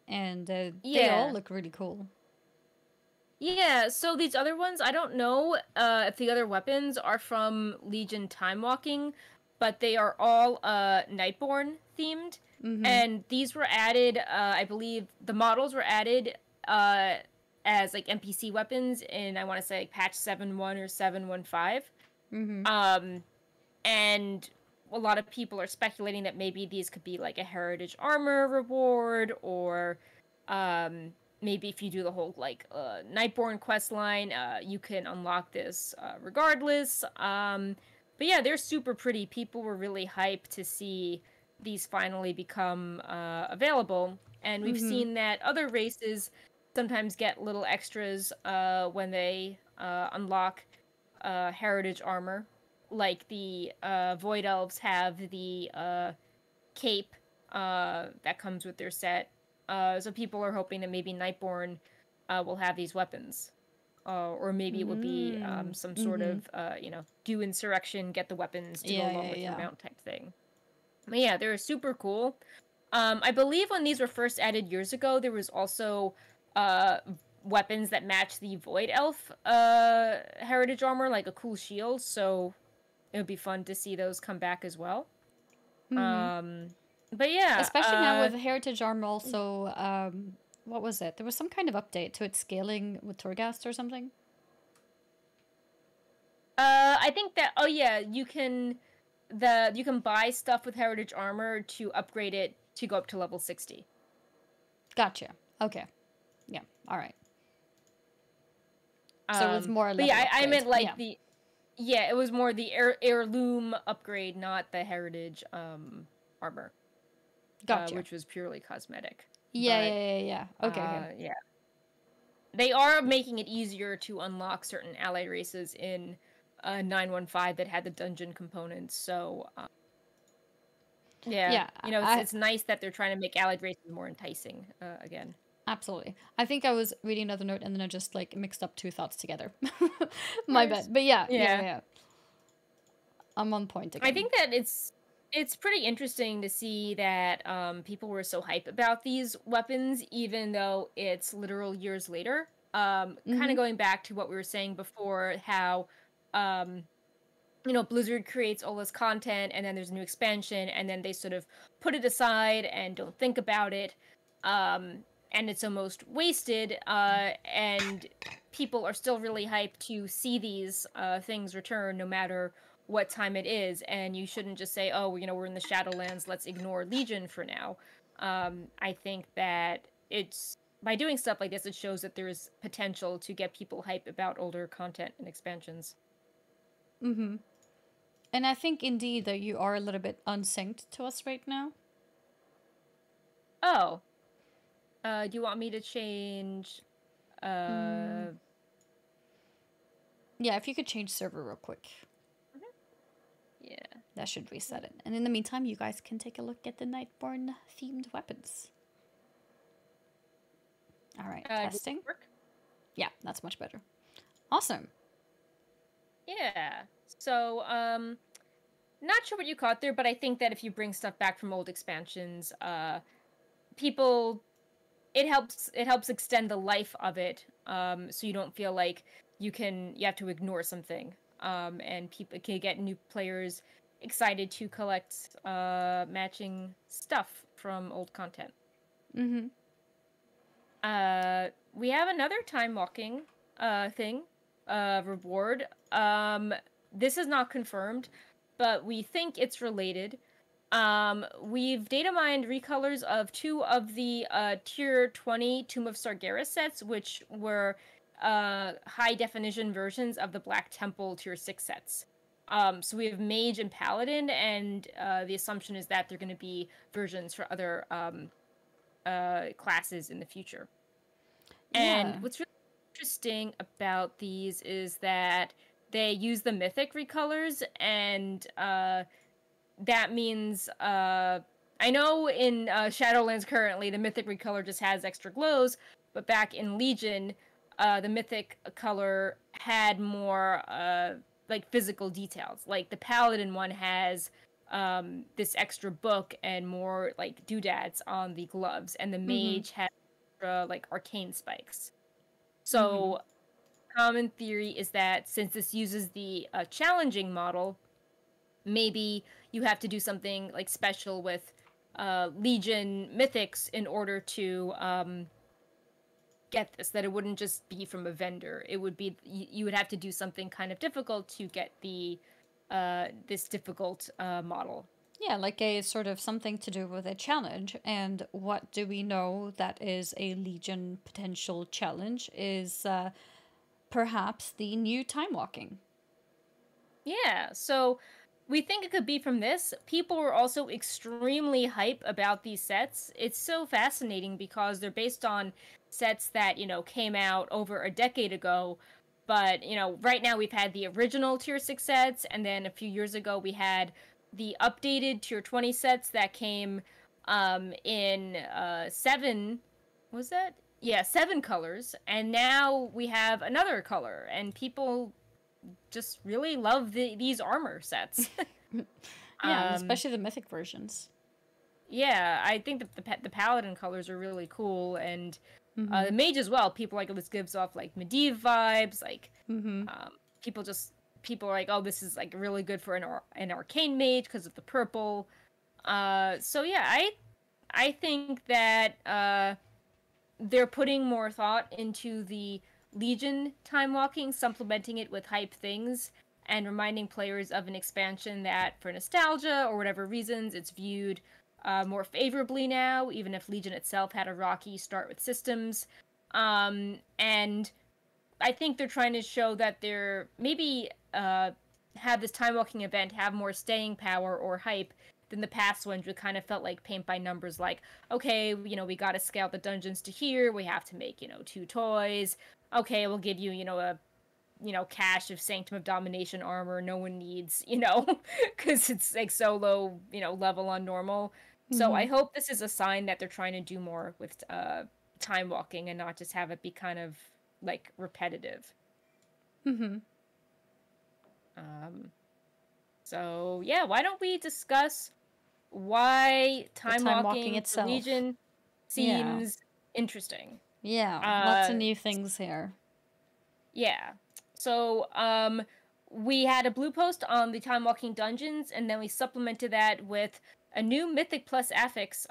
And they all look really cool. Yeah, so these other ones, I don't know if the other weapons are from Legion Timewalking, but they are all Nightborn themed. And these were added, I believe the models were added as like NPC weapons in, I want to say, like, patch 7.1 or 7.15. And a lot of people are speculating that maybe these could be like a heritage armor reward, or maybe if you do the whole like Nightborn quest line, you can unlock this regardless. But yeah, they're super pretty. People were really hyped to see these finally become available, and we've seen that other races sometimes get little extras when they unlock heritage armor. Like the Void Elves have the cape that comes with their set. So people are hoping that maybe Nightborn will have these weapons. Or maybe it would be some sort of, do insurrection, get the weapons to go along with your mount type thing. But yeah, they're super cool. I believe when these were first added years ago, there was also weapons that match the Void Elf heritage armor, like a cool shield, so it would be fun to see those come back as well. But yeah, especially now with heritage armor also, what was it? There was some kind of update to its scaling with Torghast or something. I think that you can buy stuff with heritage armor to upgrade it to go up to level 60. Gotcha. Okay. Yeah. All right. So it was more. But yeah, I meant like it was more the heirloom upgrade, not the heritage armor. Gotcha. Which was purely cosmetic. Yeah. Okay. Yeah. They are making it easier to unlock certain allied races in 9.15 that had the dungeon components. So, it's nice that they're trying to make allied races more enticing again. Absolutely. I think I was reading another note and then I just like mixed up two thoughts together. My bad. But yeah. I'm on point again. I think that it's pretty interesting to see that people were so hyped about these weapons, even though it's literal years later. Kind of going back to what we were saying before, how Blizzard creates all this content and then there's a new expansion and then they sort of put it aside and don't think about it. And it's almost wasted, and people are still really hyped to see these things return no matter what time it is, and you shouldn't just say, oh, we're in the Shadowlands, let's ignore Legion for now. I think that it's, by doing stuff like this, it shows that there is potential to get people hyped about older content and expansions. And I think indeed that you are a little bit unsynced to us right now. Oh. Do you want me to change? Yeah, if you could change server real quick. Yeah. That should reset it. And in the meantime, you guys can take a look at the Nightborn themed weapons. All right, testing. Yeah, that's much better. Awesome. Yeah. So, not sure what you caught there, but I think that if you bring stuff back from old expansions, people it helps extend the life of it, so you don't feel like you have to ignore something, and people can get new players excited to collect matching stuff from old content. Mm-hmm. We have another time walking thing reward. This is not confirmed, but we think it's related. We've data mined recolors of 2 of the tier 20 Tomb of Sargeras sets, which were high definition versions of the Black Temple tier 6 sets. So we have Mage and Paladin, and the assumption is that they're going to be versions for other classes in the future. And Yeah. what's really interesting about these is that they use the mythic recolors, and that means I know in Shadowlands currently the mythic recolor just has extra glows, but back in Legion, the mythic color had more like physical details. Like the Paladin one has this extra book and more like doodads on the gloves, and the Mm-hmm. Mage has like arcane spikes. Mm-hmm. So common theory is that since this uses the challenging model, maybe you have to do something like special with Legion mythics in order to get this. That it wouldn't just be from a vendor. It would be you would have to do something kind of difficult to get the this difficult model. Yeah, like a sort of something to do with a challenge. And what do we know that is a Legion potential challenge is perhaps the new time walking. Yeah, so we think it could be from this. People were also extremely hype about these sets. It's so fascinating because they're based on sets that, came out over a decade ago. But, right now we've had the original Tier 6 sets, and then a few years ago we had the updated Tier 20 sets that came in 7, was that? Yeah, 7 colors, and now we have another color, and people just really love these armor sets. Yeah, and um, especially the mythic versions. yeah, I think the paladin colors are really cool, and Mm-hmm. the mage as well. People like this gives off like Medivh vibes. Like, Mm-hmm. um, people just people are like, oh, this is like really good for an arcane mage because of the purple. So yeah, I think that they're putting more thought into the Legion time walking, supplementing it with hype things, and reminding players of an expansion that, for nostalgia or whatever reasons, it's viewed more favorably now, even if Legion itself had a rocky start with systems. And I think they're trying to show that they're maybe have this time walking event have more staying power or hype than the past ones, which kind of felt like paint by numbers. Like, okay, we got to scale the dungeons to here. We have to make 2 toys. Okay, we'll give you a cache of Sanctum of Domination armor. No one needs because it's like so low level on normal. So Mm-hmm. I hope this is a sign that they're trying to do more with time walking and not just have it be kind of like repetitive. Mm-hmm. Um, so yeah, why don't we discuss why The time time walking walking for itself. Legion Yeah. seems interesting? Yeah. Lots of Uh, new things here. yeah. So we had a blue post on the time walking dungeons, and then we supplemented that with a new Mythic Plus affix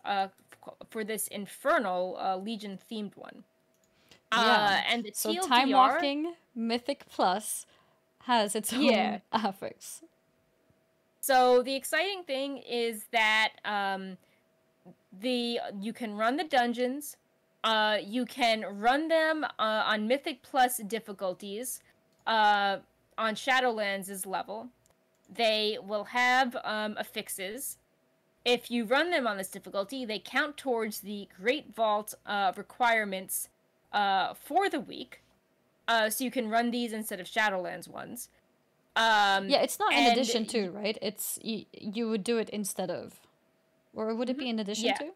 for this Infernal Legion themed one. Yeah. And the So time TLDR, walking Mythic Plus has its yeah. own affix. So the exciting thing is that you can run the dungeons. You can run them on Mythic Plus difficulties on Shadowlands' level. They will have affixes. If you run them on this difficulty, they count towards the Great Vault requirements for the week. So you can run these instead of Shadowlands ones. Yeah, it's not in And addition to, right? It's you would do it instead of. Or would it be in addition yeah, to?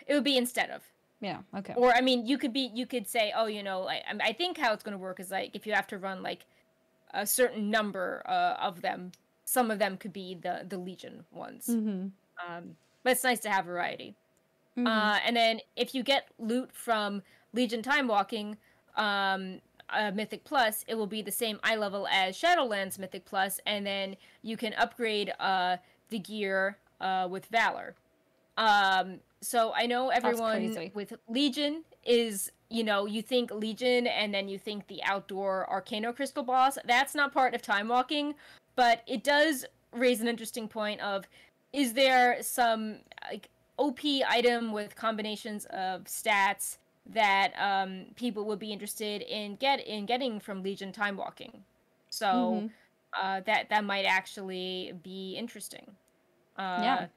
it would be instead of. Yeah, okay. Or I mean, you could say, oh, I think how it's going to work is like if you have to run like a certain number of them, some of them could be the Legion ones. Mm-hmm. But it's nice to have variety. Mm-hmm. And then if you get loot from Legion Timewalking, um, Mythic Plus, it will be the same eye level as Shadowlands Mythic Plus, and then you can upgrade the gear with Valor. So I know That's everyone crazy. with Legion is, you think Legion and then you think the outdoor Arcano Crystal boss. That's not part of Time Walking, but it does raise an interesting point of, is there some like OP item with combinations of stats that people would be interested in getting from Legion Time Walking? So Mm-hmm. that might actually be interesting. Yeah, Uh,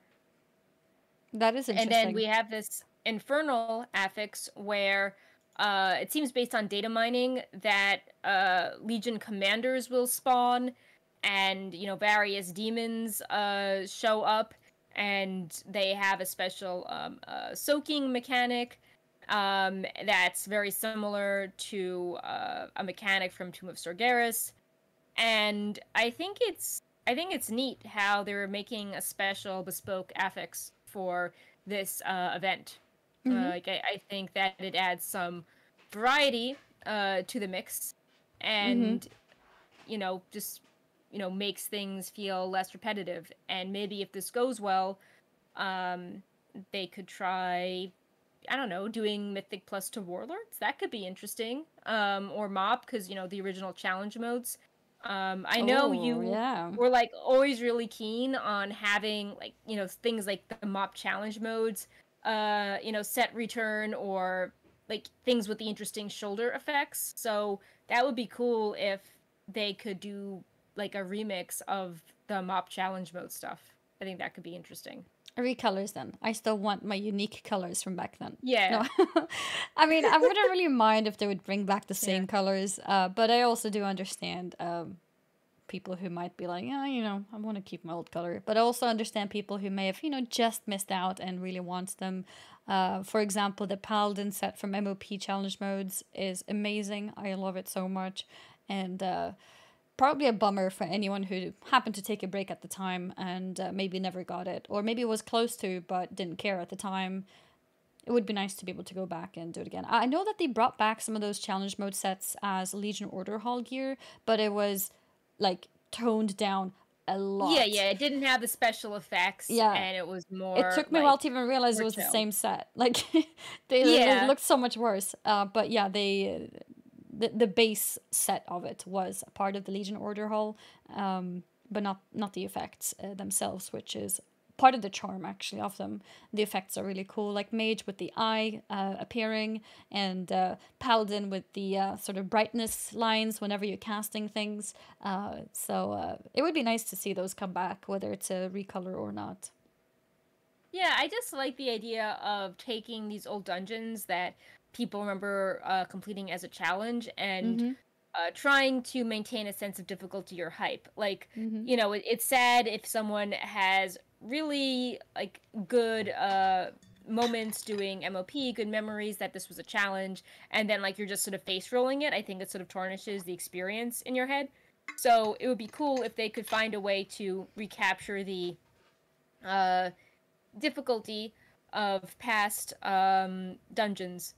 that is and then interesting. we have this infernal affix where it seems based on data mining that Legion commanders will spawn, and various demons show up, and they have a special soaking mechanic that's very similar to a mechanic from Tomb of Sorgaris. And I think it's neat how they're making a special bespoke affix for this event. Mm-hmm. I think that it adds some variety to the mix, Mm-hmm. and just makes things feel less repetitive. And maybe if this goes well, um, they could try, I don't know, doing Mythic Plus to Warlords. That could be interesting. Or Mob, because the original challenge modes. I know Oh, you yeah. were like always really keen on having like things like the Mob challenge modes, set return, or like things with the interesting shoulder effects. So that would be cool if they could do like a remix of the Mob challenge mode stuff. I think that could be interesting. Recolors then. I still want my unique colors from back then. No, Yeah, I mean, I wouldn't really mind if they would bring back the yeah. same colors, but I also do understand people who might be like, yeah, I want to keep my old color. But I also understand people who may have, just missed out and really want them. For example, the Paladin set from MOP challenge modes is amazing. I love it so much. And probably a bummer for anyone who happened to take a break at the time and maybe never got it, or maybe was close to but didn't care at the time. It would be nice to be able to go back and do it again. I know that they brought back some of those challenge mode sets as Legion Order Hall gear, but it was like toned down a Yeah, lot. yeah, it didn't have the special effects, Yeah, and it was it more took me a while like to even realize it more was the chill. same set. Like they Yeah. looked so much worse. But yeah, the base set of it was a part of the Legion Order Hall, but not the effects themselves, which is part of the charm actually of them. The effects are really cool, like Mage with the eye appearing, and Paladin with the sort of brightness lines whenever you're casting things. So it would be nice to see those come back, whether it's a recolor or not. Yeah, I just like the idea of taking these old dungeons that people remember completing as a challenge, and Mm-hmm. trying to maintain a sense of difficulty or hype. Like, Mm-hmm. it's sad if someone has really like good moments doing MOP, good memories that this was a challenge, and then like you're just sort of face rolling it. I think it sort of tarnishes the experience in your head. So it would be cool if they could find a way to recapture the uh difficulty of past dungeons,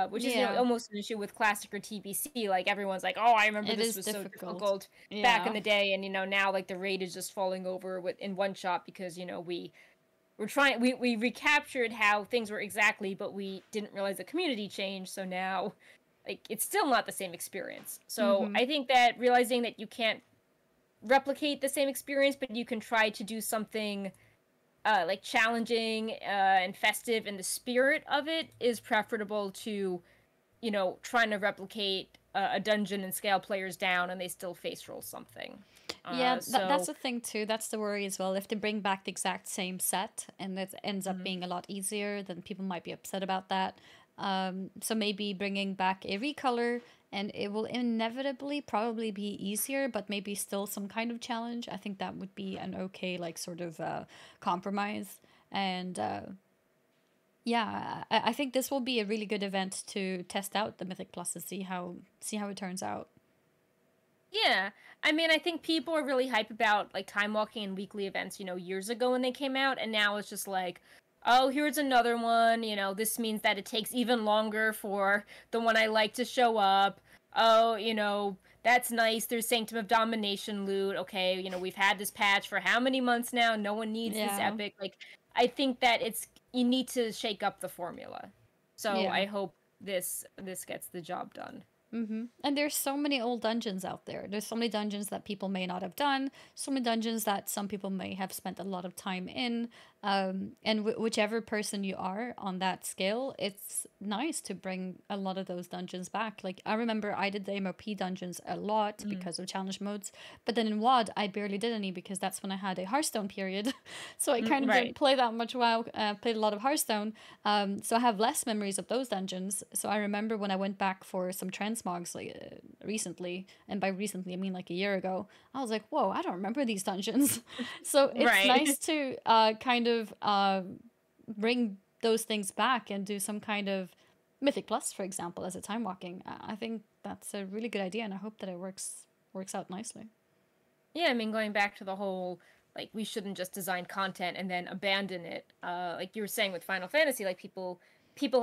which is Yeah, almost an issue with classic or TBC. Like everyone's like, "Oh, I remember it this is was so difficult. difficult back in Yeah. the day," and now like the raid is just falling over in one shot because we recaptured how things were exactly, but we didn't realize the community changed. So now, like it's still not the same experience. So Mm-hmm. I think that realizing that you can't replicate the same experience, but you can try to do something like challenging and festive in the spirit of it is preferable to trying to replicate a dungeon and scale players down and they still face roll something. Yeah, that's So the thing too. That's the worry as well. If they bring back the exact same set and it ends up mhm. being a lot easier, then people might be upset about that. So maybe bringing back a recolor and it will inevitably probably be easier, but maybe still some kind of challenge. I think that would be an okay like sort of compromise. And yeah, I think this will be a really good event to test out the Mythic Plus and see how it turns out. Yeah, I mean, I think people are really hype about like time walking and weekly events, years ago when they came out, and now it's just like, oh, here's another one. This means that it takes even longer for the one I like to show up. Oh, that's nice. There's Sanctum of Domination loot. Okay, we've had this patch for how many months now? No one needs this Yeah. epic. Like, I think that you need to shake up the formula. So Yeah. I hope this gets the job done. And there's so many old dungeons out there. There's so many dungeons that people may not have done, so many dungeons that some people may have spent a lot of time in. And whichever person you are on that scale, it's nice to bring a lot of those dungeons back. Like, I remember I did the MOP dungeons a lot Mm. because of challenge modes, but then in WoD, I barely did any because that's when I had a Hearthstone period. So I kind of didn't Right. play that much WoW, played a lot of Hearthstone. So I have less memories of those dungeons. So I remember when I went back for some transmogs recently, and by recently I mean like a year ago, I was like, whoa, I don't remember these dungeons. So it's Right. nice to kind of bring those things back and do some kind of Mythic Plus, for example, as a time walking. I think that's a really good idea, and I hope that it works out nicely. Yeah, I mean, going back to the whole, like, we shouldn't just design content and then abandon it. Like you were saying with Final Fantasy, like, people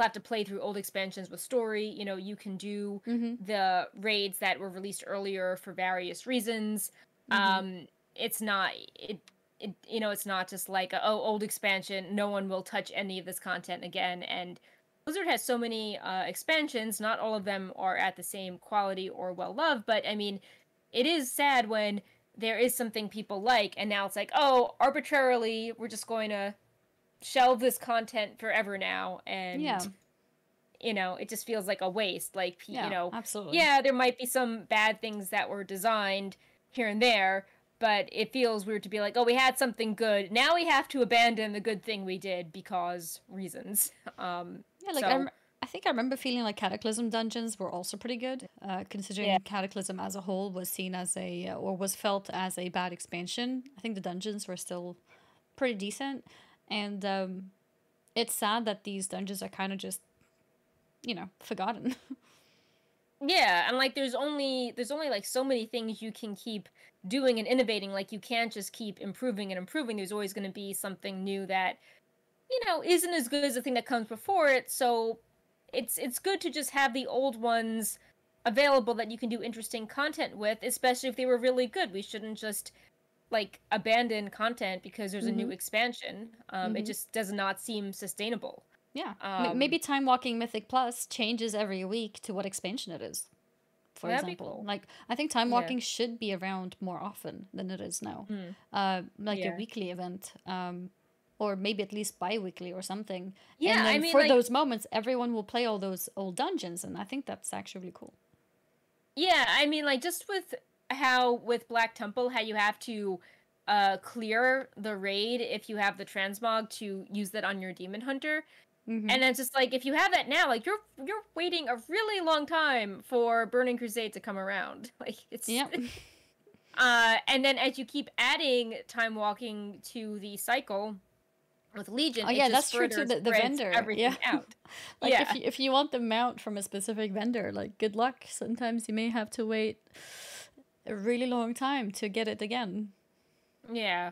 have to play through old expansions with story. You can do Mm-hmm. the raids that were released earlier for various reasons. Mm-hmm. It's not it's not just like oh, old expansion, no one will touch any of this content again. And Blizzard has so many expansions, not all of them are at the same quality or well loved, but I mean, it is sad when there is something people like and now it's like, oh, arbitrarily we're just going to shelve this content forever now. Yeah. And it just feels like a waste. Like, Yeah. Absolutely. yeah, there might be some bad things that were designed here and there, but it feels weird to be like, oh, we had something good, now we have to abandon the good thing we did because reasons. Yeah, like So I think I remember feeling like Cataclysm dungeons were also pretty good, yeah. considering Cataclysm as a whole was seen as or was felt as a bad expansion. I think the dungeons were still pretty decent, and it's sad that these dungeons are kind of just, forgotten. Yeah, and like there's only like so many things you can keep doing and innovating. Like, you can't just keep improving and improving. There's always going to be something new that isn't as good as the thing that comes before it. So it's good to just have the old ones available that you can do interesting content with, especially if they were really good. We shouldn't just like abandon content because there's a new Mm-hmm. expansion. It Mm-hmm. just does not seem sustainable. Yeah, Um, maybe Time Walking Mythic Plus changes every week to what expansion it is. For that'd be example, cool. like I think time Yeah. walking should be around more often than it is now, Mm, like a yeah. weekly event, or maybe at least bi-weekly or something. Yeah, And I then mean, for like, those moments, everyone will play all those old dungeons, and I think that's actually really cool. yeah, I mean, like, just with how with Black Temple, how you have to clear the raid if you have the transmog to use that on your demon hunter. Mm-hmm. And it's just like, if you have that now, like, you're waiting a really long time for Burning Crusade to come around. Like, it's Yep. and then as you keep adding time walking to the cycle with Legion, Oh it yeah, just that's true too. further The spreads vendor, yeah. everything out. Like Yeah. if you want the mount from a specific vendor, like good luck. Sometimes you may have to wait a really long time to get it again. Yeah.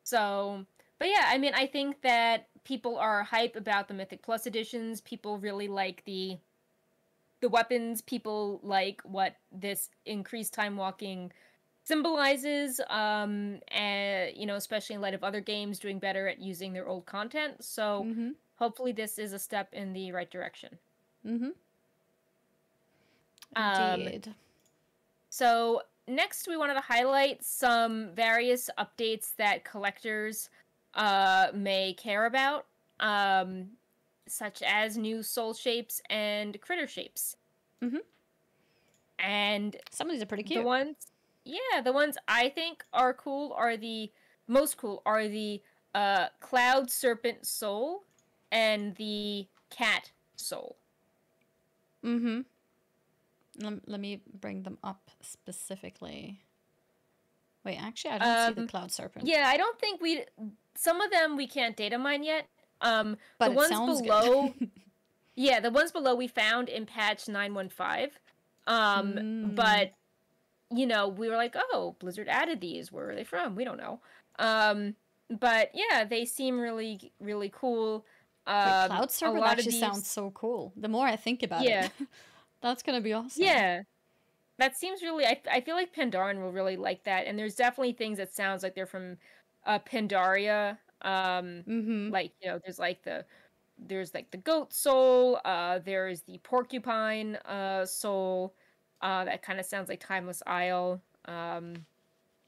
So, but yeah, I mean, I think that people are hype about the Mythic Plus editions. People really like the weapons. People like what this increased time walking symbolizes. And especially in light of other games doing better at using their old content. So, Mm-hmm. hopefully, this is a step in the right direction. Mm-hmm. Um, Indeed. so next, we wanted to highlight some various updates that collectors may care about, such as new soul shapes and critter shapes. Mm-hmm. And Some of these are pretty the cute. ones, yeah, the ones I think are cool are the most cool are the cloud serpent soul and the cat soul. Mm-hmm. Let me bring them up specifically. Wait, actually, I don't see the Um, cloud serpent, yeah, I don't think some of them we can't data mine yet. The but it ones sounds good. below, yeah, the ones below we found in patch 915. Mm. But we were like, oh, Blizzard added these. Where are they from? We don't know. Um, But yeah, they seem really really cool. Wait, cloud A server? That lot of actually sounds these, so cool. The more I think about it, yeah, that's gonna be awesome. yeah. That seems really. I feel like Pandarin will really like that, and there's definitely things that sounds like they're from Pandaria. Mm-hmm. Like there's like the goat soul. There's the porcupine soul. That kind of sounds like Timeless Isle.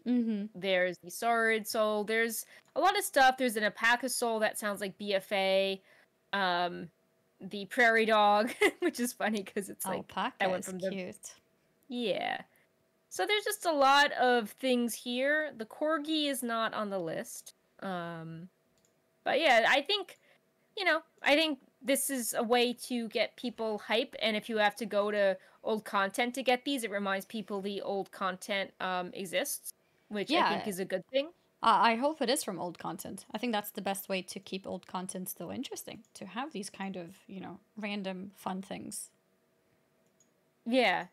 Mm-hmm. There's the sword soul. There's a lot of stuff. There's an alpaca soul that sounds like BFA. Um, the prairie dog, which is funny because it's like that Alpaca went is from the, cute. yeah. So there's just a lot of things here. The corgi is not on the list. But yeah, I think this is a way to get people hype, and if you have to go to old content to get these, it reminds people the old content exists, which I think Yeah, is a good thing. I hope it is from old content. I think that's the best way to keep old content still interesting, to have these kind of, random fun things. Yeah.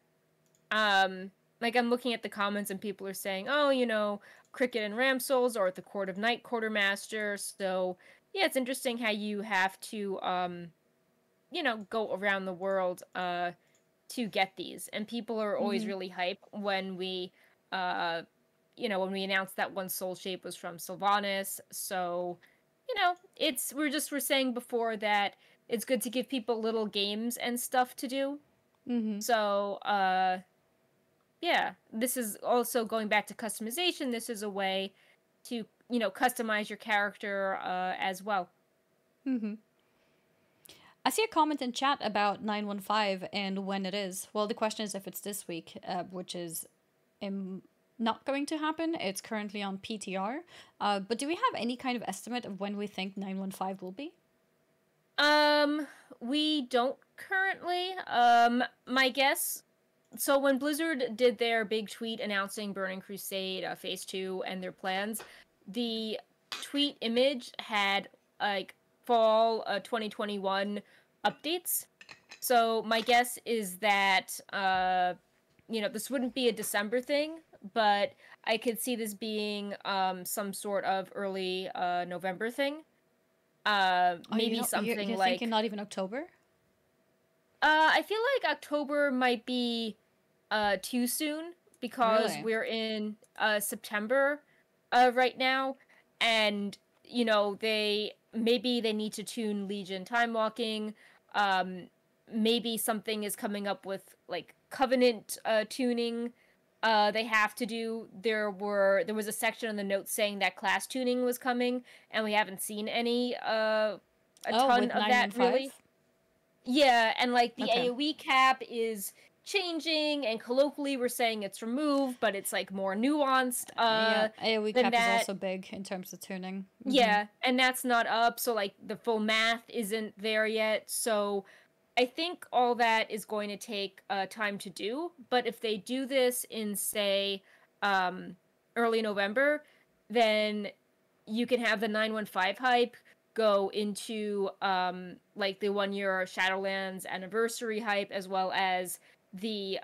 Um, like I'm looking at the comments and people are saying, "Oh, Cricket and Ram Souls or at the Court of Night Quartermaster." So yeah, it's interesting how you have to go around the world to get these, and people are always Mm-hmm. really hype when uh when we announced that one soul shape was from Sylvanas. So it's we're saying before that it's good to give people little games and stuff to do. Mm-hmm. So yeah, this is also going back to customization. This is a way to customize your character as well. Mm-hmm. I see a comment in chat about 915 and when it is. Well, the question is if it's this week, which is not going to happen. It's currently on PTR. But do we have any kind of estimate of when we think 915 will be? Um, we don't currently. My guess. So when Blizzard did their big tweet announcing Burning Crusade Phase 2 and their plans, the tweet image had like fall 2021 updates. So my guess is that this wouldn't be a December thing, but I could see this being some sort of early November thing. Oh, Maybe something you're thinking like not even October? I feel like October might be too soon because Really? we're in September right now, and they need to tune Legion time walking. Um, Maybe something is coming up with like Covenant tuning. They have to do. There was a section in the notes saying that class tuning was coming, and we haven't seen any a Oh, ton with of that 915? really. Yeah, and like the Okay. AoE cap is changing, and colloquially we're saying it's removed, but it's like more nuanced Yeah, AoE than cap is that. also big in terms of tuning. Mm-hmm. Yeah, and that's not up, so like the full math isn't there yet. So I think all that is going to take time to do. But if they do this in say um, early November, then you can have the 915 hype go into like the 1 year Shadowlands anniversary hype, as well as the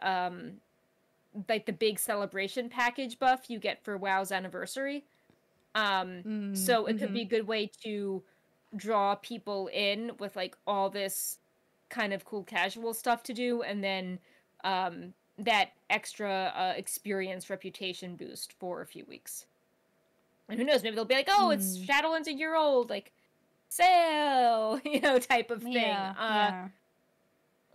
like the big celebration package buff you get for WoW's anniversary. So it could Mm-hmm. be a good way to draw people in with like all this kind of cool casual stuff to do, and then that extra experience reputation boost for a few weeks. And who knows, maybe they'll be like, oh, it's Mm. Shadowlands a year old, like sale, type of thing. Yeah, yeah.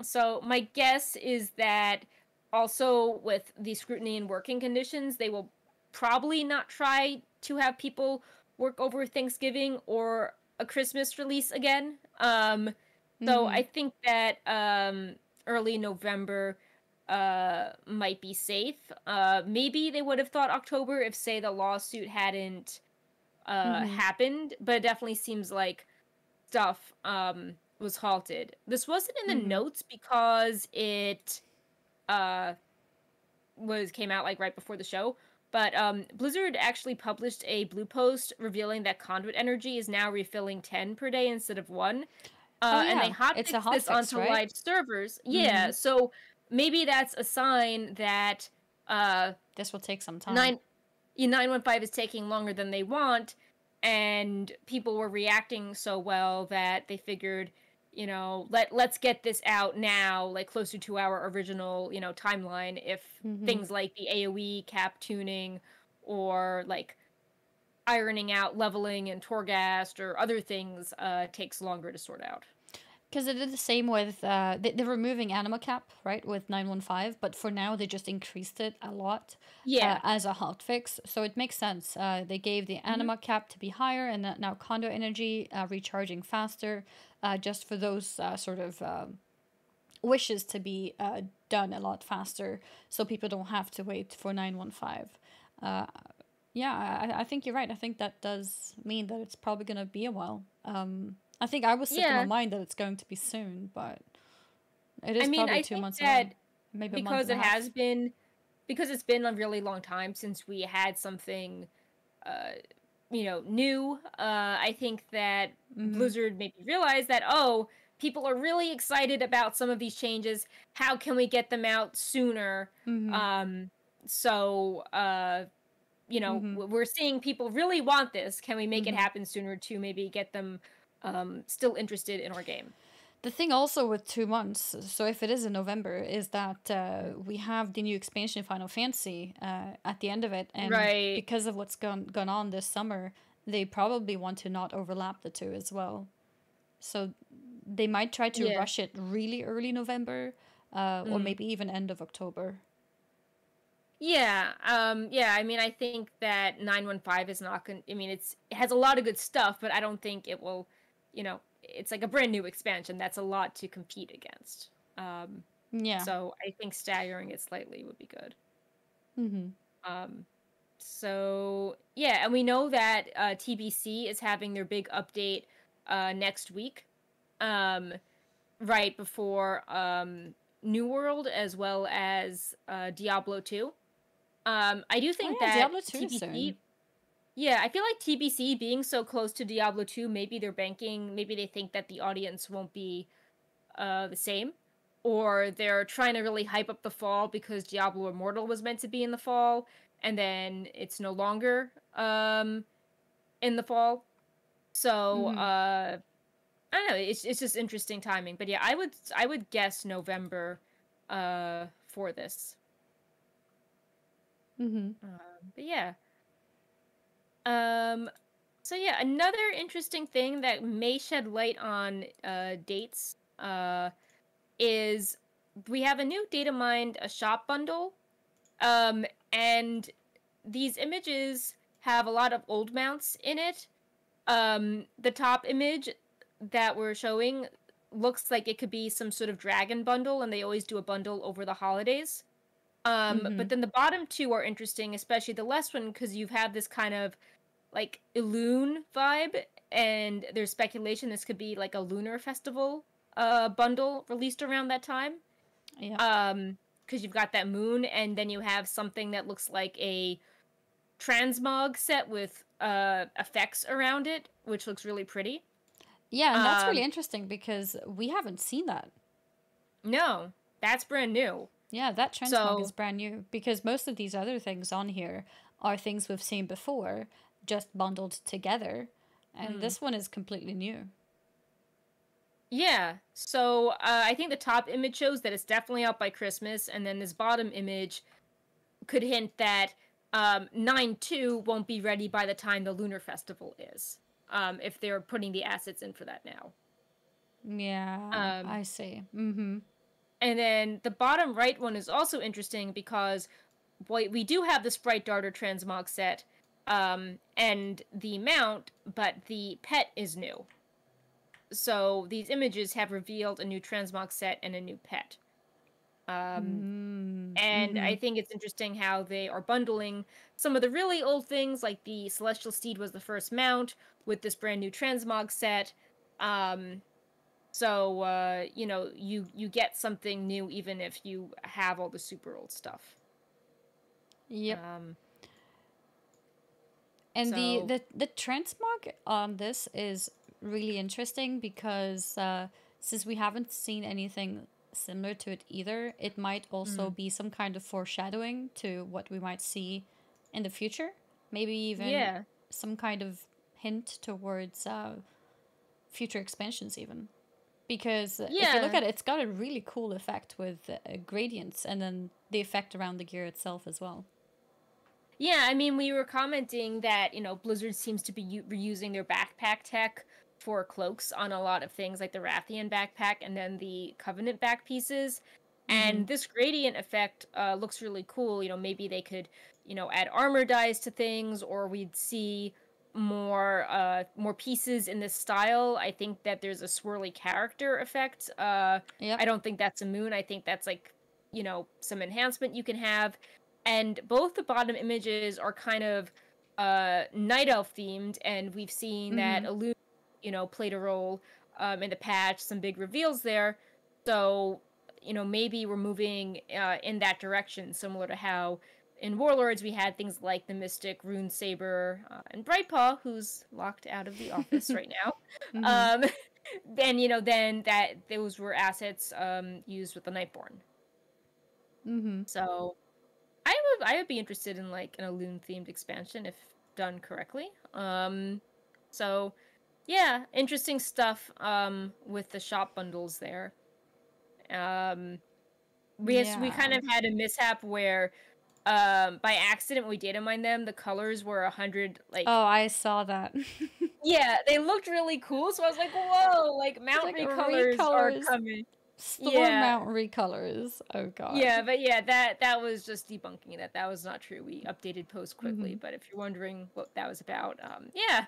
So my guess is that also with the scrutiny and working conditions, they will probably not try to have people work over Thanksgiving or a Christmas release again. So Mm-hmm. I think that early November might be safe. Maybe they would have thought October if, say, the lawsuit hadn't Mm-hmm. happened, but it definitely seems like stuff was halted. This wasn't in the Mm-hmm. notes because it uh was came out like right before the show, but Blizzard actually published a blue post revealing that conduit energy is now refilling 10 per day instead of 1. Oh And they yeah, it's a hotfixed this hotfix, onto right? live servers. Mm-hmm. Yeah, so maybe that's a sign that uh This will take some time. 9 915 is taking longer than they want, and people were reacting so well that they figured, let's get this out now, like closer to our original, timeline, if Mm-hmm. things like the AoE cap tuning or like ironing out leveling and Torghast or other things takes longer to sort out. Because they did the same with they're removing anima cap, right, with 915, but for now they just increased it a lot Yeah. as a hotfix, so it makes sense. They gave the Hmm. anima cap to be higher, and now condo energy recharging faster, just for those sort of wishes to be done a lot faster, so people don't have to wait for 915. Uh, yeah, I think you're right. I think that does mean that it's probably going to be a while. I think I was set in my Yeah. mind that it's going to be soon, but it I is mean, probably I two think months away, that maybe a month because and a it has half. been because it's been a really long time since we had something uh new, I think that Mm-hmm. Blizzard maybe realized that, oh, people are really excited about some of these changes. How can we get them out sooner? Mm-hmm. Um so Mm-hmm. we're seeing people really want this. Can we make it Mm-hmm. happen sooner to maybe get them still interested in our game? The thing also with 2 months, so if it is in November, is that we have the new expansion Final Fantasy at the end of it, and Right. because of what's gone on this summer, they probably want to not overlap the two as well. So they might try to Yeah. rush it really early November, or Mm. maybe even end of October. Yeah, I mean, I think that 915 is not going to, I mean, it has a lot of good stuff, but I don't think it will, it's like a brand new expansion. That's a lot to compete against. Um, Yeah. so I think staggering it slightly would be good. Mm-hmm. Um, so yeah, and we know that TBC is having their big update next week, um, right before New World as well as Diablo 2. I do Oh think yeah, that Diablo 2 is soon. TBC, yeah, I feel like TBC being so close to Diablo 2, maybe they're banking, maybe they think that the audience won't be the same, or they're trying to really hype up the fall because Diablo Immortal was meant to be in the fall, and then it's no longer in the fall. So Mm-hmm. I don't know, it's just interesting timing. But yeah, I would guess November for this. Mm-hmm. But yeah. Um So yeah, another interesting thing that may shed light on dates is we have a new data mined a shop bundle, um, and these images have a lot of old mounts in it. The top image that we're showing looks like it could be some sort of dragon bundle, and they always do a bundle over the holidays. Mm-hmm. But then the bottom two are interesting, especially the last one, because you've had this kind of like Elune vibe, and there's speculation this could be like a lunar festival bundle released around that time. Yeah. Because you've got that moon, and then you have something that looks like a transmog set with effects around it, which looks really pretty. Yeah, and that's really Um, interesting because we haven't seen that. no, that's brand new. Yeah, that transmog is So, brand new because most of these other things on here are things we've seen before, just bundled together. And mm, this one is completely new. yeah. So I think the top image shows that it's definitely out by Christmas, and then this bottom image could hint that 9-2 won't be ready by the time the Lunar Festival is, if they're putting the assets in for that now. Yeah, Um, I see. Mm-hmm. and then the bottom right one is also interesting because we do have the Sprite Darter Transmog set and the mount, but the pet is new. So these images have revealed a new Transmog set and a new pet. Um, And Mm-hmm. I think it's interesting how they are bundling some of the really old things, like the Celestial Steed was the first mount, with this brand new Transmog set. Um, so you get something new even if you have all the super old stuff. Yep. Um, And the, so the, the transmog on this is really interesting because since we haven't seen anything similar to it either, it might also mm, be some kind of foreshadowing to what we might see in the future. Maybe even yeah, some kind of hint towards future expansions even. Because if you look Yeah. at it, it's got a really cool effect with gradients and then the effect around the gear itself as well. Yeah, I mean, we were commenting that, Blizzard seems to be reusing their backpack tech for cloaks on a lot of things, like the Rathian backpack and then the Covenant back pieces. Mm-hmm. And this gradient effect looks really cool. Maybe they could, add armor dyes to things, or we'd see more pieces in this style. I think that there's a swirly character effect. Yep. I don't think that's a moon. I think that's like, some enhancement you can have, and both the bottom images are kind of night elf themed, and we've seen Mm-hmm. that Illum, played a role in the patch, some big reveals there. So, maybe we're moving in that direction, similar to how in Warlords we had things like the Mystic, Rune Saber, and Brightpaw, who's locked out of the office right now. Mm-hmm. Um, then that those were assets used with the Nightborn. Mm-hmm. So I would be interested in like an Elune themed expansion if done correctly. So yeah, interesting stuff with the shop bundles there. Um we kind Yeah. of had a mishap where by accident we data mined them, the colors were 100 like Oh, I saw that. yeah, they looked really cool, so I was like, "Whoa, like It's mount like recolors are recolors, coming." storm Yeah. mount recolors. Oh god. Yeah, but yeah, that was just debunking that. That was not true. We updated post quickly, Mm-hmm. but if you're wondering what that was about, yeah.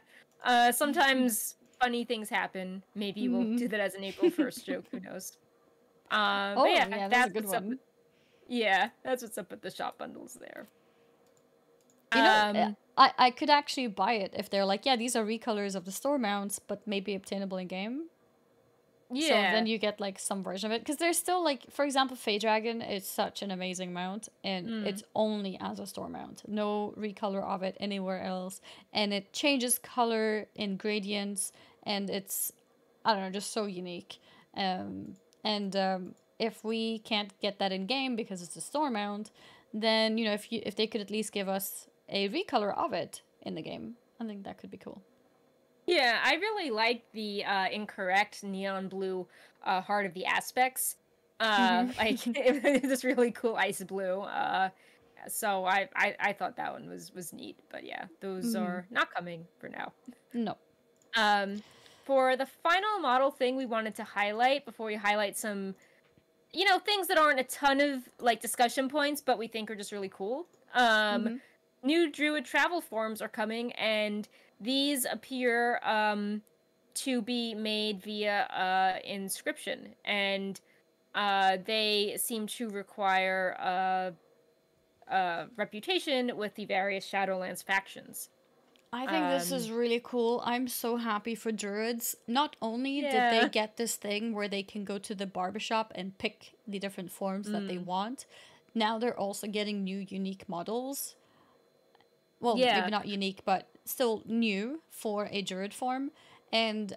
Sometimes funny things happen. Maybe we'll Mm-hmm. do that as an April 1st joke, who knows. But Oh yeah, yeah, that's a that's good what's up one. with yeah, that's what's up with the shop bundles there. You know, Um, I could actually buy it if they're like, yeah, these are recolors of the store mounts, but maybe obtainable in game. So then yeah. you get like some version of it because there's still like, for example, Fey Dragon is such an amazing mount, and Mm, it's only as a store mount, no recolor of it anywhere else, and it changes color in gradients, and it's, I don't know, just so unique. And if we can't get that in game because it's a store mount, then if they could at least give us a recolor of it in the game, I think that could be cool. yeah, I really like the incorrect neon blue heart of the aspects. Like Mm-hmm. it's this really cool ice blue. So I thought that one was neat, but yeah, those Mm-hmm. are not coming for now. No. Um, for the final model thing we wanted to highlight before we highlight some, things that aren't a ton of like discussion points, but we think are just really cool. Mm-hmm. New Druid travel forms are coming, and these appear to be made via inscription, and they seem to require reputation with the various Shadowlands factions. I think this Um, is really cool. I'm so happy for druids. Not only did they yeah. get this thing where they can go to the barbershop and pick the different forms that they Mm, want, now they're also getting new unique models. Well, maybe yeah. not unique, but still new for a druid form. And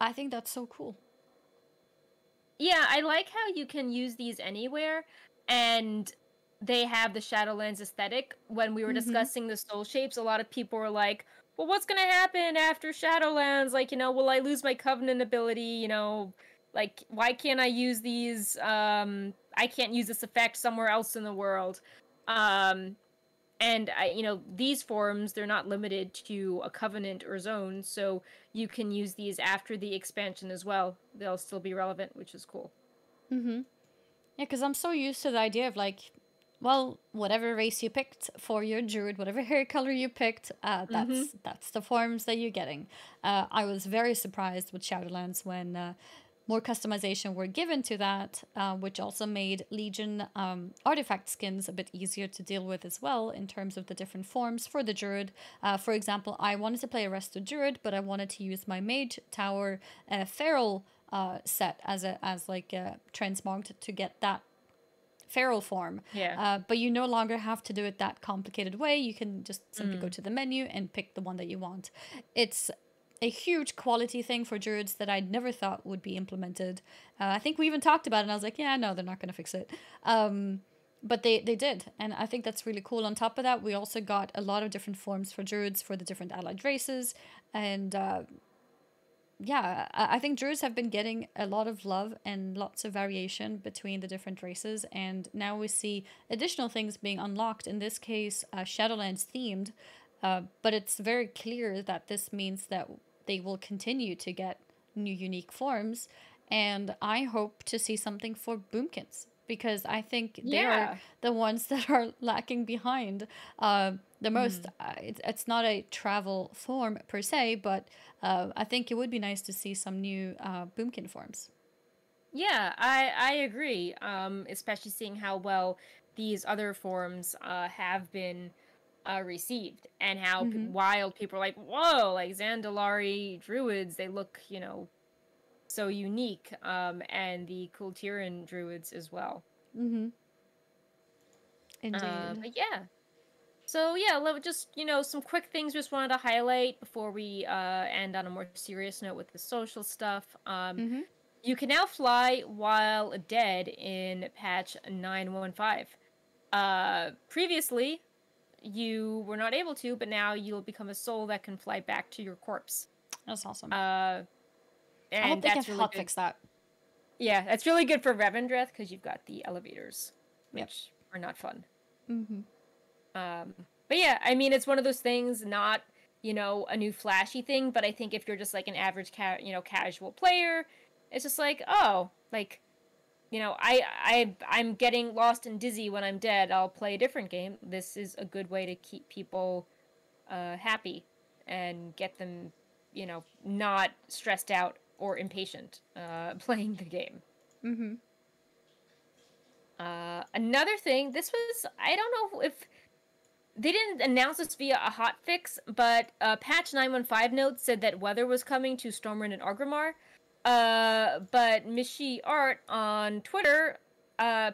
I think that's so cool. Yeah, I like how you can use these anywhere, and they have the Shadowlands aesthetic. When we were Mm-hmm. discussing the soul shapes, a lot of people were like, well, what's gonna happen after Shadowlands? Like, will I lose my Covenant ability? Like, why can't I use these? I can't use this effect somewhere else in the world. Um, and these forms, they're not limited to a Covenant or zone, so you can use these after the expansion as well. They'll still be relevant, which is cool. Mm-hmm. Yeah, because I'm so used to the idea of like, well, whatever race you picked for your druid, whatever hair color you picked, Mm-hmm. that's the forms that you're getting. I was very surprised with Shadowlands when more customization were given to that, which also made Legion artifact skins a bit easier to deal with as well in terms of the different forms for the druid. For example, I wanted to play a resto druid, but I wanted to use my mage tower feral set as like transmogged to get that feral form. Yeah. But you no longer have to do it that complicated way. You can just simply go Mm. to the menu and pick the one that you want. It's a huge quality thing for druids that I never thought would be implemented. I think we even talked about it, and I was like, yeah, no, they're not going to fix it. But they did, and I think that's really cool. On top of that, we also got a lot of different forms for druids for the different allied races. And yeah, I think druids have been getting a lot of love and lots of variation between the different races, and now we see additional things being unlocked. In this case, Shadowlands themed, but it's very clear that this means that they will continue to get new unique forms, and I hope to see something for boomkins because I think they are Yeah. the ones that are lacking behind the most. Mhm. It's not a travel form per se, but I think it would be nice to see some new boomkin forms. Yeah, I agree. Especially seeing how well these other forms have been received, and how Mm-hmm. wild people are like, whoa, like Zandalari druids, they look, so unique. And the Kultiran druids as well. Mm-hmm. Indeed. But yeah. So yeah, just some quick things just wanted to highlight before we end on a more serious note with the social stuff. Mm-hmm. You can now fly while dead in patch 915. Previously, you were not able to, but now you'll become a soul that can fly back to your corpse. That's awesome. Uh, I hope and they can that's really good. hotfix that. Yeah, that's really good for Revendreth because you've got the elevators, Yep. which are not fun. Mm-hmm. Um, but yeah, I mean, it's one of those things, not, a new flashy thing, but I think if you're just like an average, casual player, it's just like, oh, like, I'm getting lost and dizzy when I'm dead. I'll play a different game. This is a good way to keep people happy and get them, not stressed out or impatient playing the game. Mm-hmm. Another thing, this was, I don't know if they didn't announce this via a hotfix, but patch 915 notes said that weather was coming to Stormwind and Orgrimmar. But Mishi Art on Twitter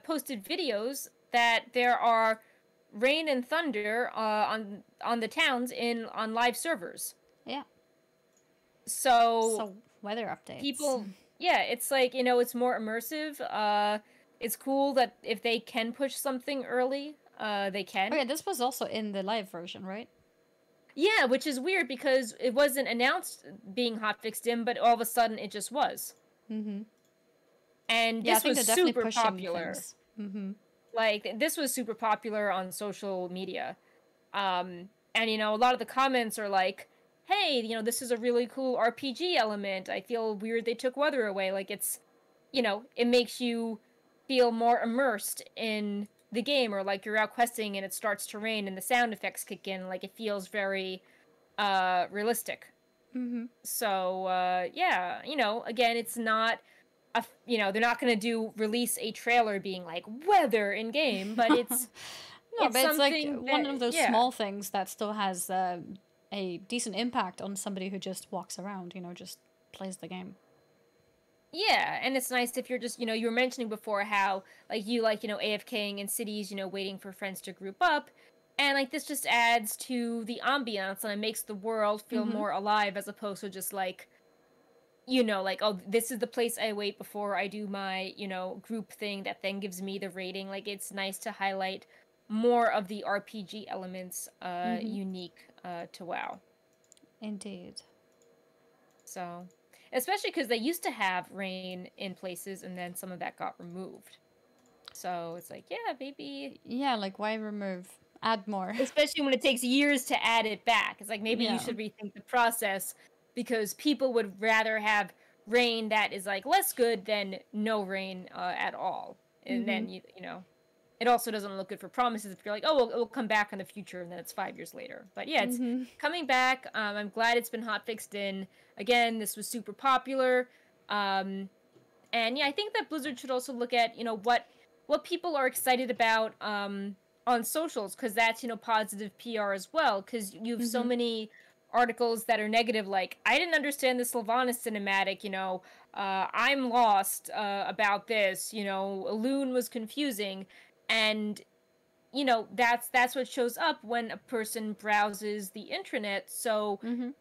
posted videos that there are rain and thunder on the towns on live servers. Yeah. So So weather updates. people, yeah, it's like, it's more immersive. It's cool that if they can push something early, they can. Okay, this was also in the live version, right? Yeah, which is weird because it wasn't announced being hotfixed in, but all of a sudden it just was. Mm-hmm. And Yeah, I this think was they're definitely super pushing popular. things. Mm-hmm. Like, this was super popular on social media. And, a lot of the comments are like, hey, this is a really cool RPG element. I feel weird they took weather away. Like, it's, it makes you feel more immersed in the game, or like you're out questing and it starts to rain and the sound effects kick in. Like, it feels very realistic. Mm-hmm. So yeah, again, it's not they're not going to release a trailer being like weather in game, but it's No, it's but it's like something one that, of those yeah. small things that still has a decent impact on somebody who just walks around, just plays the game. Yeah, and it's nice if you're just, you were mentioning before how like you like, AFKing in cities, waiting for friends to group up. And like this just adds to the ambiance and it makes the world feel Mm-hmm. more alive as opposed to just like, like, oh, this is the place I wait before I do my, group thing that then gives me the rating. Like, it's nice to highlight more of the RPG elements Mm-hmm. unique to WoW. Indeed. So, especially because they used to have rain in places and then some of that got removed. So, it's like, yeah, maybe. Yeah, like why remove? Add more. Especially when it takes years to add it back. It's like maybe you Yeah. should rethink the process because people would rather have rain that is like less good than no rain at all. And Mm-hmm. then it also doesn't look good for promises if you're like, oh, it'll come back in the future, and then it's 5 years later. But yeah, it's Mm-hmm. coming back. I'm glad it's been hotfixed in. Again, this was super popular. And yeah, I think that Blizzard should also look at what people are excited about on socials, because that's positive PR as well, because you have so Mm-hmm. many articles that are negative, like, I didn't understand the Sylvanas cinematic, I'm lost about this, Elune was confusing. And that's what shows up when a person browses the intranet. So Mm-hmm.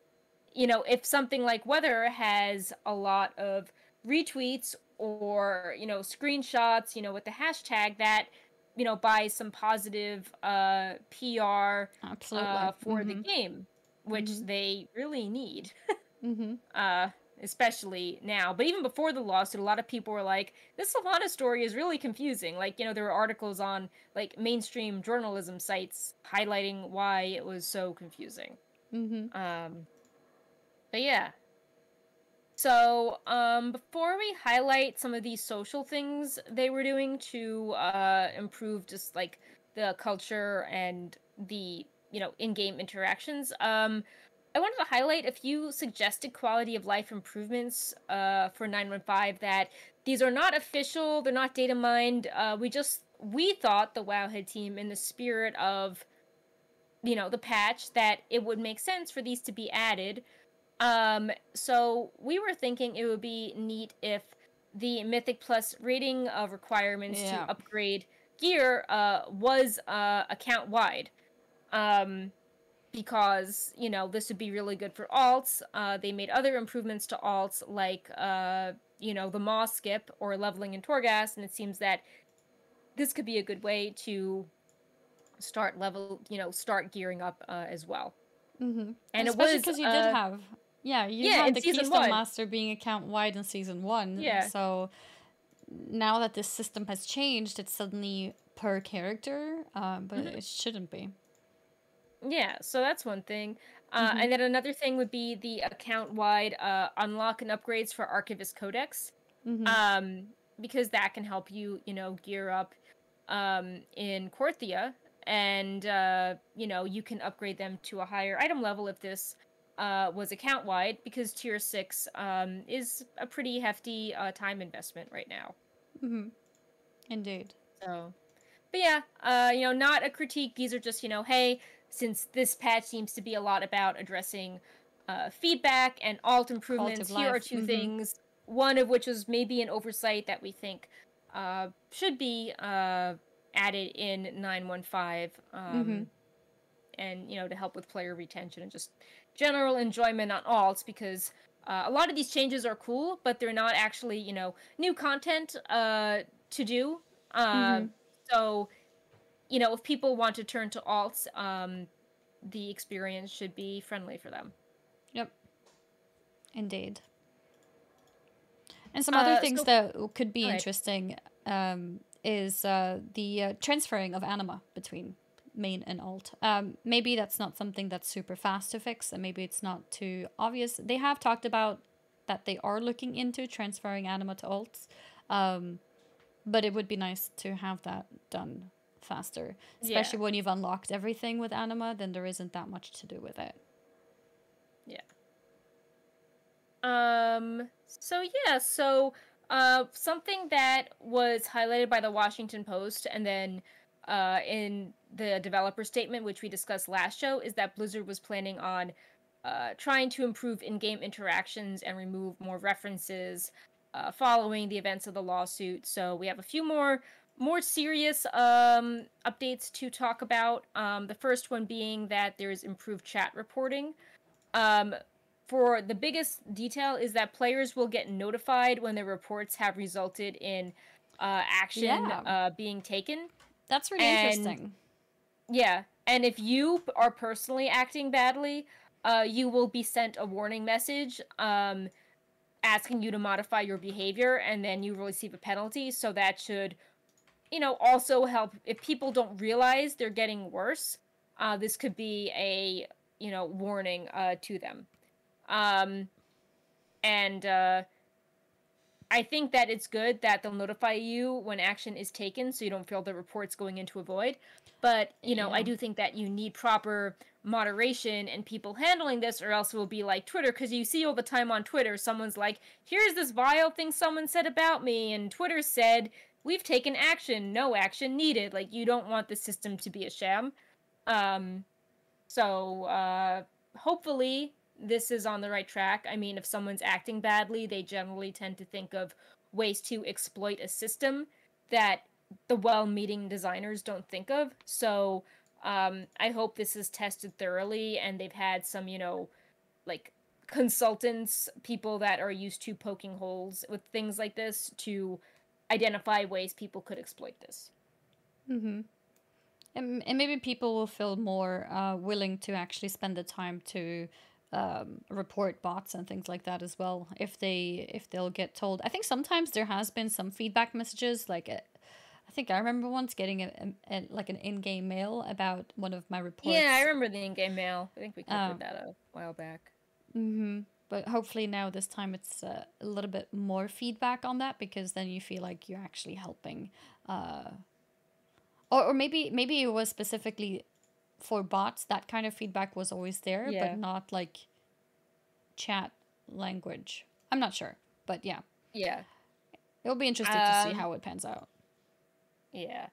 if something like weather has a lot of retweets or screenshots with the hashtag, that buys some positive PR Absolutely. for the Mm-hmm. game, which Mm-hmm. they really need. Mm-hmm. uh, Especially now. But even before the lawsuit, a lot of people were like, "This Savannah story is really confusing." Like, there were articles on like mainstream journalism sites highlighting why it was so confusing. Mm-hmm. Um, but yeah. So, before we highlight some of these social things they were doing to improve just like the culture and the in-game interactions, I wanted to highlight a few suggested quality of life improvements for 915 that these are not official, they're not data mined. We thought the Wowhead team, in the spirit of the patch, that it would make sense for these to be added. So we were thinking it would be neat if the Mythic Plus rating of requirements to Yeah. upgrade gear was account wide. Um, because this would be really good for alts. They made other improvements to alts like the Moss skip or leveling in Torghast, and it seems that this could be a good way to start gearing up as well. Mm-hmm. And it Especially was because you did have, yeah, you yeah, had in the season Keystone 1. Master being account wide in season one. Yeah. So now that this system has changed, it's suddenly per character, but Mhm. it shouldn't be. Yeah, so that's one thing. Mm-hmm. And then another thing would be the account-wide unlock and upgrades for Archivist Codex. Mm-hmm. Um, because that can help you, gear up in Korthia, and you can upgrade them to a higher item level if this was account-wide, because tier 6 is a pretty hefty time investment right now. Mm-hmm. Indeed. So, but yeah, not a critique. These are just, hey, since this patch seems to be a lot about addressing feedback and alt Quality improvements, of here are life. two Mm-hmm. things. One of which is maybe an oversight that we think should be added in 915, Mm-hmm. and, to help with player retention and just general enjoyment on alts, because a lot of these changes are cool, but they're not actually, new content to do. Uh, Mm-hmm. so if people want to turn to alts, the experience should be friendly for them. Yep. Indeed. And some other things So that could be go ahead. interesting is the transferring of anima between main and alt. Maybe that's not something that's super fast to fix, and maybe it's not too obvious. They have talked about that they are looking into transferring anima to alts, but it would be nice to have that done faster, Yeah, especially when you've unlocked everything with anima. Then there isn't that much to do with it. yeah. So something that was highlighted by the Washington Post, and then in the developer statement, which we discussed last show, is that Blizzard was planning on trying to improve in-game interactions and remove more references following the events of the lawsuit. So we have a few more serious updates to talk about. The first one being that there's improved chat reporting. Um, for the biggest detail is that players will get notified when their reports have resulted in action Yeah, being taken. that's really And interesting. yeah, and if you are personally acting badly, you will be sent a warning message asking you to modify your behavior, and then you will receive a penalty. So that should, also help if people don't realize they're getting worse. This could be a, warning to them. Um, and I think that it's good that they'll notify you when action is taken, so you don't feel the reports going into a void. But I Yeah. do think that you need proper moderation and people handling this, or else it will be like Twitter, because you see all the time on Twitter, someone's like, "Here's this vile thing someone said about me," and Twitter said, "We've taken action, no action needed." Like, you don't want the system to be a sham. Um, so hopefully this is on the right track. I mean, if someone's acting badly, they generally tend to think of ways to exploit a system that the well-meaning designers don't think of. So I hope this is tested thoroughly, and they've had some, like consultants, people that are used to poking holes with things like this, to identify ways people could exploit this. Mm-hmm. And maybe people will feel more willing to actually spend the time to report bots and things like that as well if they'll get told. I think sometimes there has been some feedback messages like I think I remember once getting like an in-game mail about one of my Yeah, I reports. remember the in-game mail. I think we covered Um, that a while back. but hopefully now this time it's a little bit more feedback on that because then you feel like you're actually helping. Uh, or maybe it was specifically for bots. That kind of feedback was always there, but Yeah. not like chat language. I'm not sure, but yeah, Yeah. it'll be interesting to see Um, how it pans out. yeah.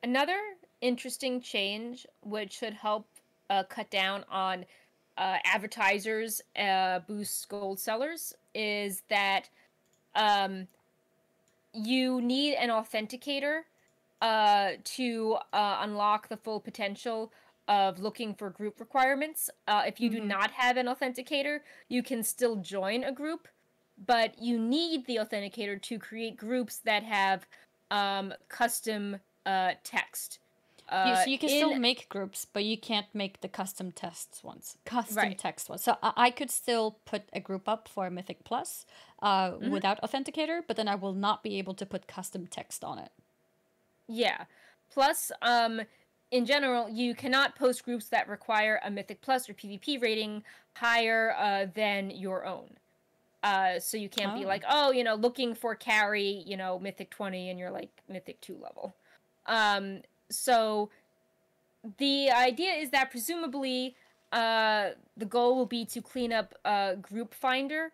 Another interesting change, which should help cut down on advertisers boost gold sellers, is that um, you need an authenticator to unlock the full potential of looking for group requirements. If you do Mm-hmm. not have an authenticator, you can still join a group, but you need the authenticator to create groups that have custom text. So you can still In make groups, but you can't make the custom Right. text ones. So I could still put a group up for Mythic Plus, Hmm. without authenticator, but then I will not be able to put custom text on it. Yeah. Plus, in general, you cannot post groups that require a Mythic Plus or PvP rating higher than your own. So you can't be Oh. like, oh, looking for carry, Mythic 20 and you're like Mythic 2 level. Um, so the idea is that presumably the goal will be to clean up Group Finder,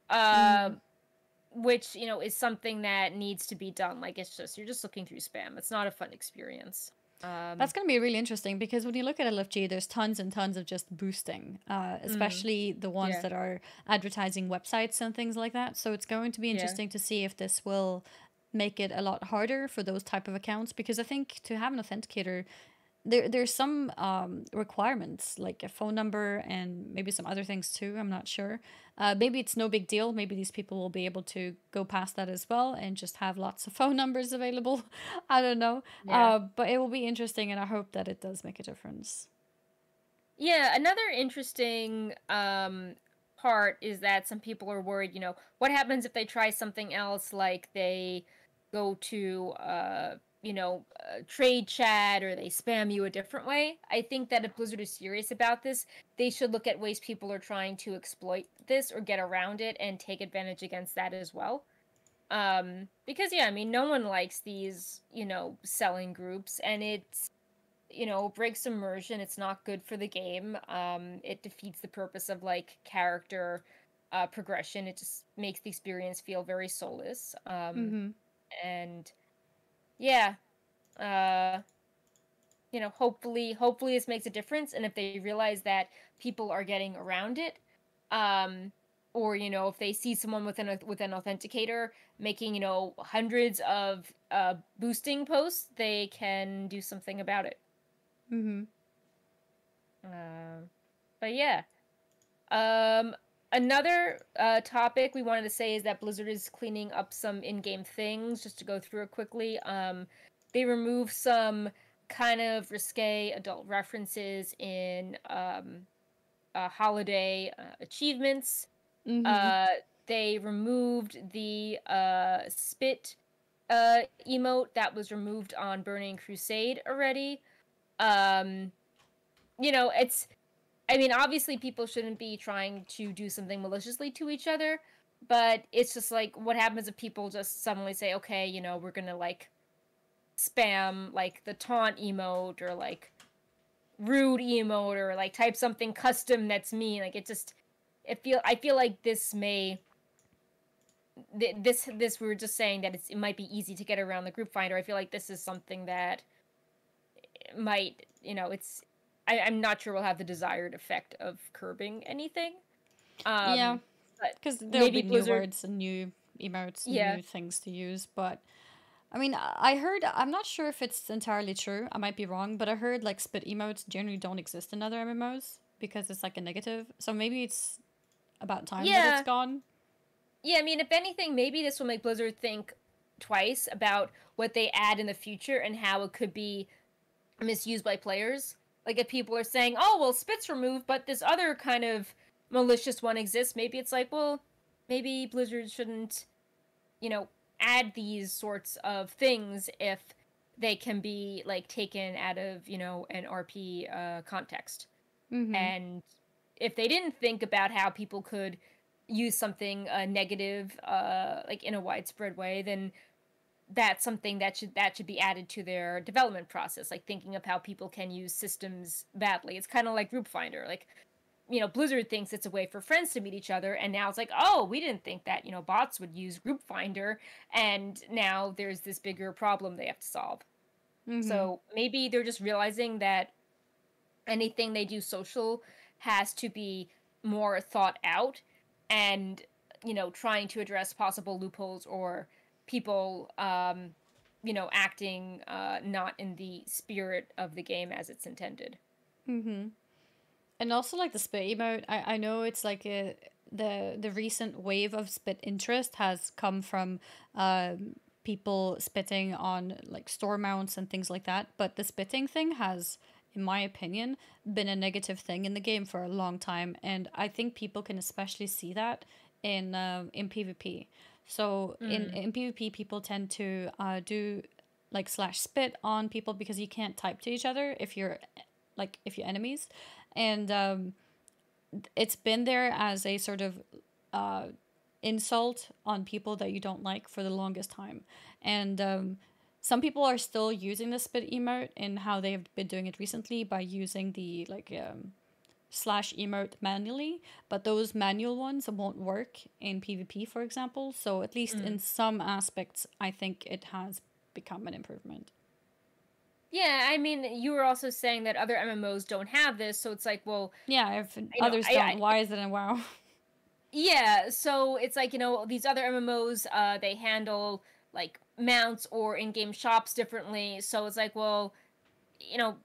uh, Mm-hmm. which, is something that needs to be done. Like, you're just looking through spam. It's not a fun experience. That's going to be really interesting because when you look at LFG, there's tons and tons of just boosting, Mm, especially the ones yeah, that are advertising websites and things like that. So it's going to be yeah, interesting to see if this will make it a lot harder for those type of accounts because I think to have an authenticator, there's some requirements like a phone number and maybe some other things too. I'm not sure. Maybe it's no big deal. Maybe these people will be able to go past that as well and just have lots of phone numbers available. I don't know. yeah. But it will be interesting, and I hope that it does make a difference. Yeah, another interesting part is that some people are worried, what happens if they try something else like they go to trade chat or they spam you a different way. I think that if Blizzard is serious about this, they should look at ways people are trying to exploit this or get around it and take advantage against that as well. Because yeah, I mean, no one likes these, selling groups, and it's breaks immersion. It's not good for the game. It defeats the purpose of like character progression. It just makes the experience feel very soulless. Mm-hmm. And yeah, uh, hopefully this makes a difference. And if they realize that people are getting around it, um, or if they see someone with an authenticator making hundreds of boosting posts, they can do something about it. Mm-hmm. Uh, but yeah. Um, Another topic we wanted to say is that Blizzard is cleaning up some in-game things. Just to go through it quickly, they removed some kind of risque adult references in holiday achievements. Mm-hmm. Uh, they removed the spit emote that was removed on Burning Crusade already. Um, it's I mean, obviously, people shouldn't be trying to do something maliciously to each other, but it's just like, what happens if people just suddenly say, okay, we're gonna like spam like the taunt emote or like rude emote or like type something custom that's mean. Like, I feel like this may this we were just saying that it might be easy to get around the group finder. I feel like this is something that might, it's I'm not sure will have the desired effect of curbing anything. Yeah, But because there'll maybe be new Blizzard, words and new emotes and yeah, new things to use. But I mean, I heard, I'm not sure if it's entirely true. I might be wrong, but I heard like spit emotes generally don't exist in other MMOs because it's like a negative. So maybe it's about time that it's yeah, gone. yeah. I mean, if anything, maybe this will make Blizzard think twice about what they add in the future and how it could be misused by players. Like if people are saying, "Oh, well, Spit's removed, but this other kind of malicious one exists," maybe it's like, well, maybe Blizzard shouldn't, you know, add these sorts of things if they can be like taken out of, an RP context. Mm-hmm. And if they didn't think about how people could use something negative, like in a widespread way, then that's something that should be added to their development process, like thinking of how people can use systems badly. It's kind of like group finder. Like, Blizzard thinks it's a way for friends to meet each other, and now it's like, oh, we didn't think that, bots would use group finder, and now there's this bigger problem they have to solve. Mm-hmm. So maybe they're just realizing that anything they do social has to be more thought out, and trying to address possible loopholes or people acting not in the spirit of the game as it's intended. Mm-hmm. And also like the spit emote, I know it's like the recent wave of spit interest has come from people spitting on like store mounts and things like that. But the spitting thing has, in my opinion, been a negative thing in the game for a long time, and I think people can especially see that in PvP. So Mm. in PvP, people tend to do like slash spit on people because you can't type to each other if you're enemies, and it's been there as a sort of uh, insult on people that you don't like for the longest time. And some people are still using the spit emote in how they've been doing it recently by using the slash emote manually, but those manual ones won't work in PvP, for example. So at least Mm. in some aspects, I think it has become an improvement. Yeah, I mean, you were also saying that other MMOs don't have this, so it's like, well, Yeah, if you know, others don't, why is it in WoW? yeah, so it's like, these other MMOs, they handle like mounts or in-game shops differently. So it's like, well, you know,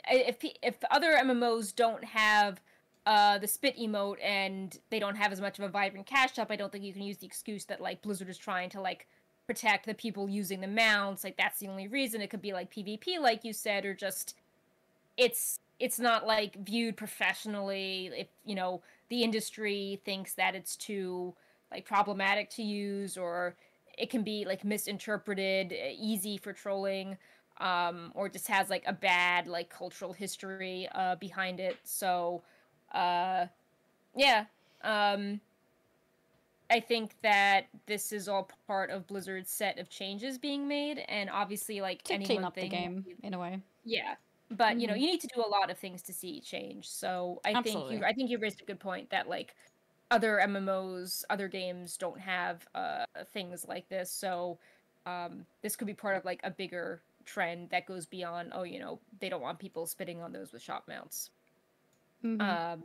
if other MMOs don't have the spit emote and they don't have as much of a vibrant cash shop, I don't think you can use the excuse that like Blizzard is trying to like protect the people using the mounts. Like that's the only reason. It could be like PvP, like you said, or just it's not like viewed professionally. If the industry thinks that it's too like problematic to use, or it can be like misinterpreted, easy for trolling, or just has like a bad like cultural history behind it. So uh yeah, um I think that this is all part of Blizzard's set of changes being made, and obviously like To any clean one up the thing won't game be. in a way. Yeah. But, Mm-hmm. you need to do a lot of things to see change. So I think you Absolutely. I think you raised a good point that like other MMOs, other games don't have things like this. So this could be part of like a bigger trend that goes beyond, oh, they don't want people spitting on those with shop mounts. Mm-hmm. Um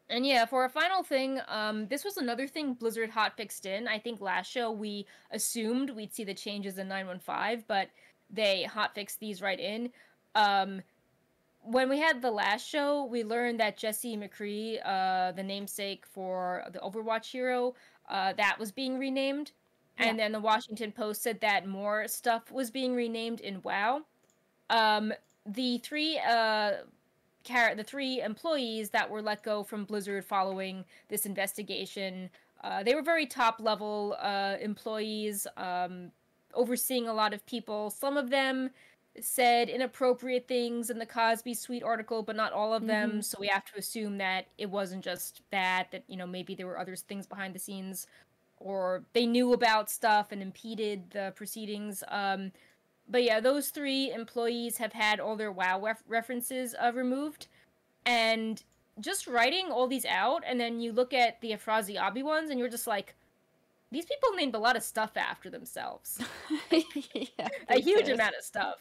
and yeah, for a final thing, this was another thing Blizzard hotfixed in. I think last show we assumed we'd see the changes in 915, but they hotfixed these right in. Um, when we had the last show, we learned that Jesse McCree, the namesake for the Overwatch hero, that was being renamed. Yeah. And then the Washington Post said that more stuff was being renamed in WoW. Um, the three employees that were let go from Blizzard following this investigation, they were very top level employees, overseeing a lot of people. Some of them said inappropriate things in the Cosby Suite article, but not all of Mm-hmm. them. So we have to assume that it wasn't just that maybe there were other things behind the scenes, or they knew about stuff and impeded the proceedings. But yeah, those three employees have had all their WoW references removed, and just writing all these out, and then you look at the Afrazi Abi ones, and you're just like, these people named a lot of stuff after themselves, like Yeah, a they huge did. amount of stuff.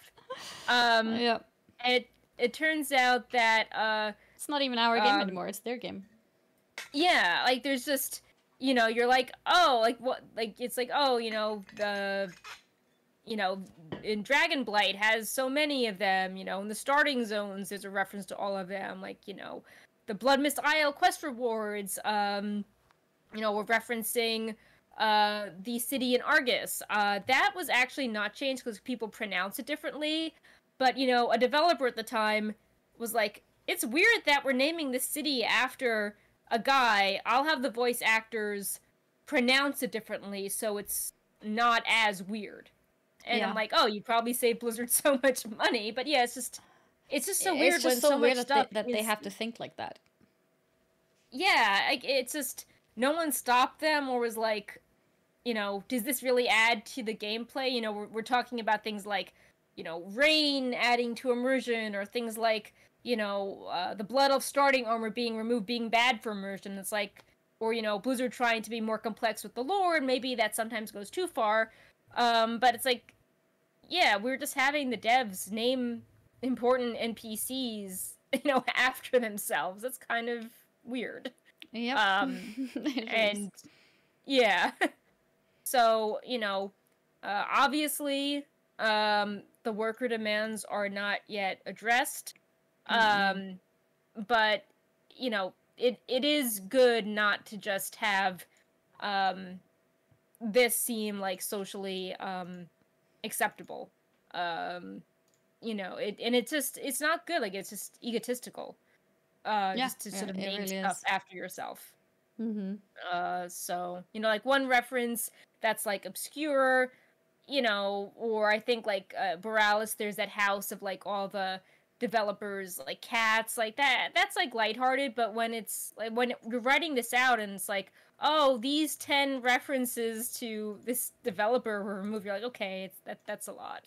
Um, Yeah. it turns out that It's not even our game um, anymore, it's their game. yeah, like there's just you're like, oh, like what, like it's like, oh, the you know, in Dragonblight has so many of them, in the starting zones there's a reference to all of them, like, the Blood Mist Isle quest rewards, we're referencing the city in Argus. That was actually not changed because people pronounce it differently. But, a developer at the time was like, it's weird that we're naming this city after a guy. I'll have the voice actors pronounce it differently so it's not as weird. And I'm Yeah. like, oh, you probably save Blizzard so much money. But yeah, it's just so It's weird just when so so weird much that stuff they is, have to think like that. yeah, like, it's just no one stopped them or was like, does this really add to the gameplay? We're talking about things like, rain adding to immersion, or things like, the blood of starting armor being removed being bad for immersion. It's like, or, Blizzard trying to be more complex with the lore, and maybe that sometimes goes too far. But it's like, yeah, we're just having the devs name important NPCs, after themselves. That's kind of weird. Yep. Um, It is. and yeah. So, obviously, the worker demands are not yet addressed. Mm-mm. Um, but, it is good not to just have um, this seem like socially acceptable. Um, it's not good. Like, it's just egotistical. Yeah, Just to yeah, sort of it name really stuff is. after yourself. Mm-hmm. So, like one reference that's like obscure, or I think like Borealis, there's that house of like all the developers, like cats, like that's like lighthearted, but when it's like when you're writing this out and it's like, oh, these 10 references to this developer were removed, you're like, okay, that's a lot.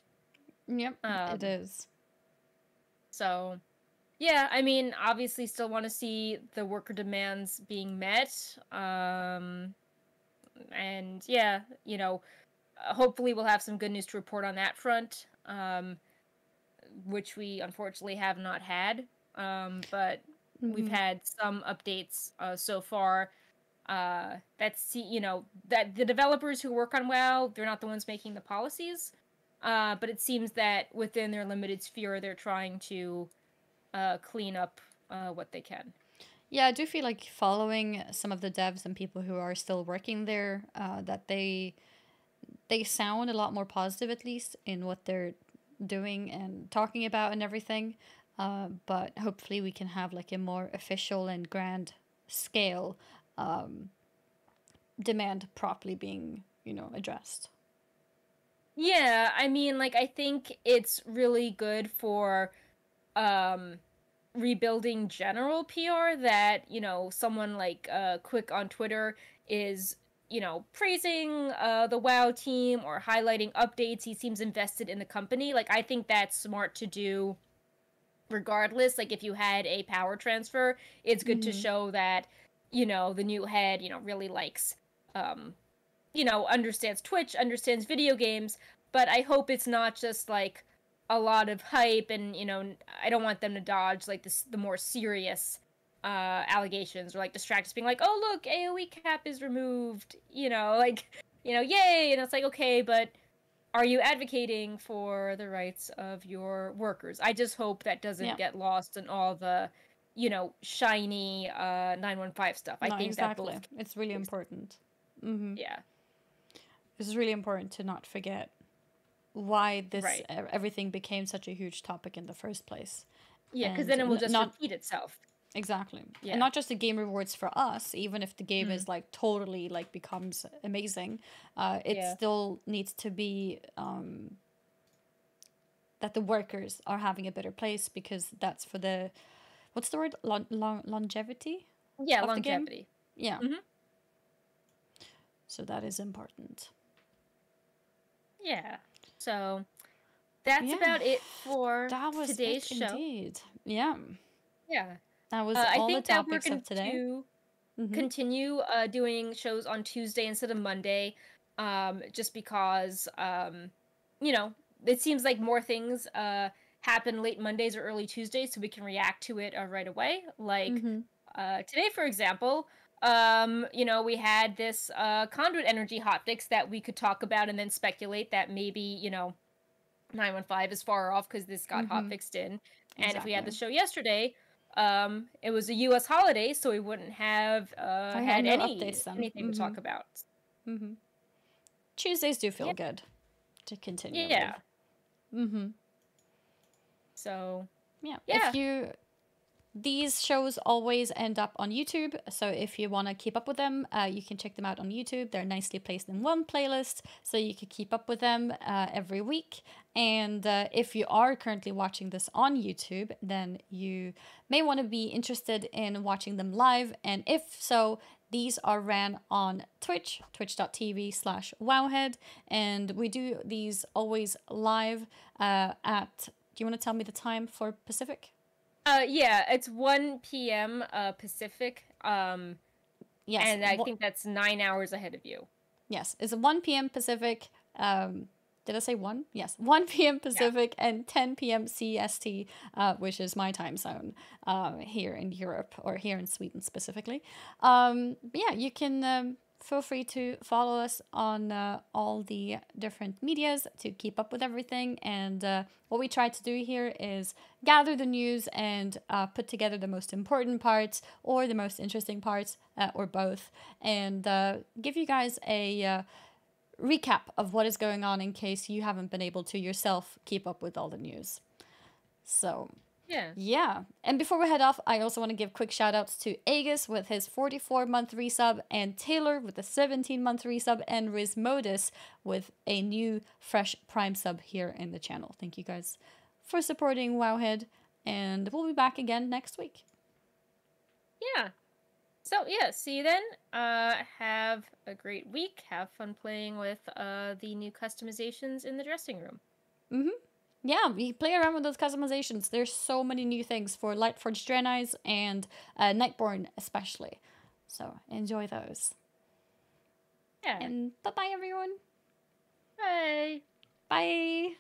Yep, it Um, is. so yeah, I mean, obviously still want to see the worker demands being met. And yeah, hopefully we'll have some good news to report on that front, which we unfortunately have not had. But we've Mm-hmm. had some updates so far. That the developers who work on WoW, they're not the ones making the policies. But it seems that within their limited sphere, they're trying to clean up what they can. Yeah, I do feel like following some of the devs and people who are still working there, that they sound a lot more positive, at least in what they're doing and talking about and everything. But hopefully we can have like a more official and grand scale demand properly being, addressed. Yeah, I mean, like, I think it's really good for um rebuilding general PR that, someone like Quick on Twitter is, praising the WoW team or highlighting updates. He seems invested in the company. Like, I think that's smart to do regardless. Like, if you had a power transfer, it's good to Mm-hmm. show that, the new head, really likes um understands Twitch, understands video games, but I hope it's not just like a lot of hype, and I don't want them to dodge like the more serious allegations, or like distract us being like, oh look, AoE cap is removed, like, yay. And it's like, okay, but are you advocating for the rights of your workers? I just hope that doesn't Yeah. get lost in all the shiny 915 stuff. I No, think that both exactly. It's really cases. important. Mm-hmm. Yeah, It's really important to not forget why this right. everything became such a huge topic in the first place, Yeah, because and then it will just not repeat itself. exactly, and Yeah. not just the game rewards for us. Even if the game Mm. is like totally like becomes amazing, it Yeah. still needs to be that the workers are having a better place, because that's for the what's the word, longevity Yeah, of the game. longevity. Yeah, Hmm. so that is important. Yeah. So that's Yeah, about it for that was today's it show. indeed. Yeah, Yeah. that was I all the think that we're topics going of today. to Mm-hmm. continue doing shows on Tuesday instead of Monday, just because, you know, it seems like more things happen late Mondays or early Tuesdays, so we can react to it right away. Like Mm-hmm. today, for example, we had this conduit energy hotfix that we could talk about and then speculate that maybe, 915 is far off because this got Mm-hmm. hotfixed in. And if we had Exactly. the show yesterday, it was a US holiday, so we wouldn't have I had had no updates then. anything to Mm-hmm. talk about. Mm-hmm. Tuesdays do Yeah. feel good to continue with. Yeah. Mm-hmm. So, Yeah. yeah. These shows always end up on YouTube, so if you want to keep up with them, you can check them out on YouTube. They're nicely placed in one playlist, so you can keep up with them every week. And if you are currently watching this on YouTube, then you may want to be interested in watching them live. And if so, these are ran on Twitch, twitch.tv/wowhead. And we do these always live at. Do you want to tell me the time for Pacific? Yeah, it's 1 p.m. Pacific. Yes. And I think that's 9 hours ahead of you. Yes, it's 1 p.m. Pacific. Did I say 1? Yes, 1 p.m. Pacific and 10 p.m. CST, which is my time zone here in Europe, or here in Sweden specifically. Yeah, you can feel free to follow us on all the different medias to keep up with everything. And what we try to do here is gather the news and put together the most important parts or the most interesting parts, or both, and give you guys a recap of what is going on in case you haven't been able to yourself keep up with all the news. So, yeah. And before we head off, I also want to give quick shout outs to Aegis with his 44-month resub, and Taylor with a 17-month resub, and Rizmodus with a new, fresh Prime sub here in the channel. Thank you guys for supporting Wowhead, and we'll be back again next week. Yeah. So, yeah, see you then. Have a great week. Have fun playing with the new customizations in the dressing room. Yeah, we play around with those customizations. There's so many new things for Lightforged Draenei's and Nightborn especially. So enjoy those. Yeah. And bye-bye, everyone. Bye. Bye.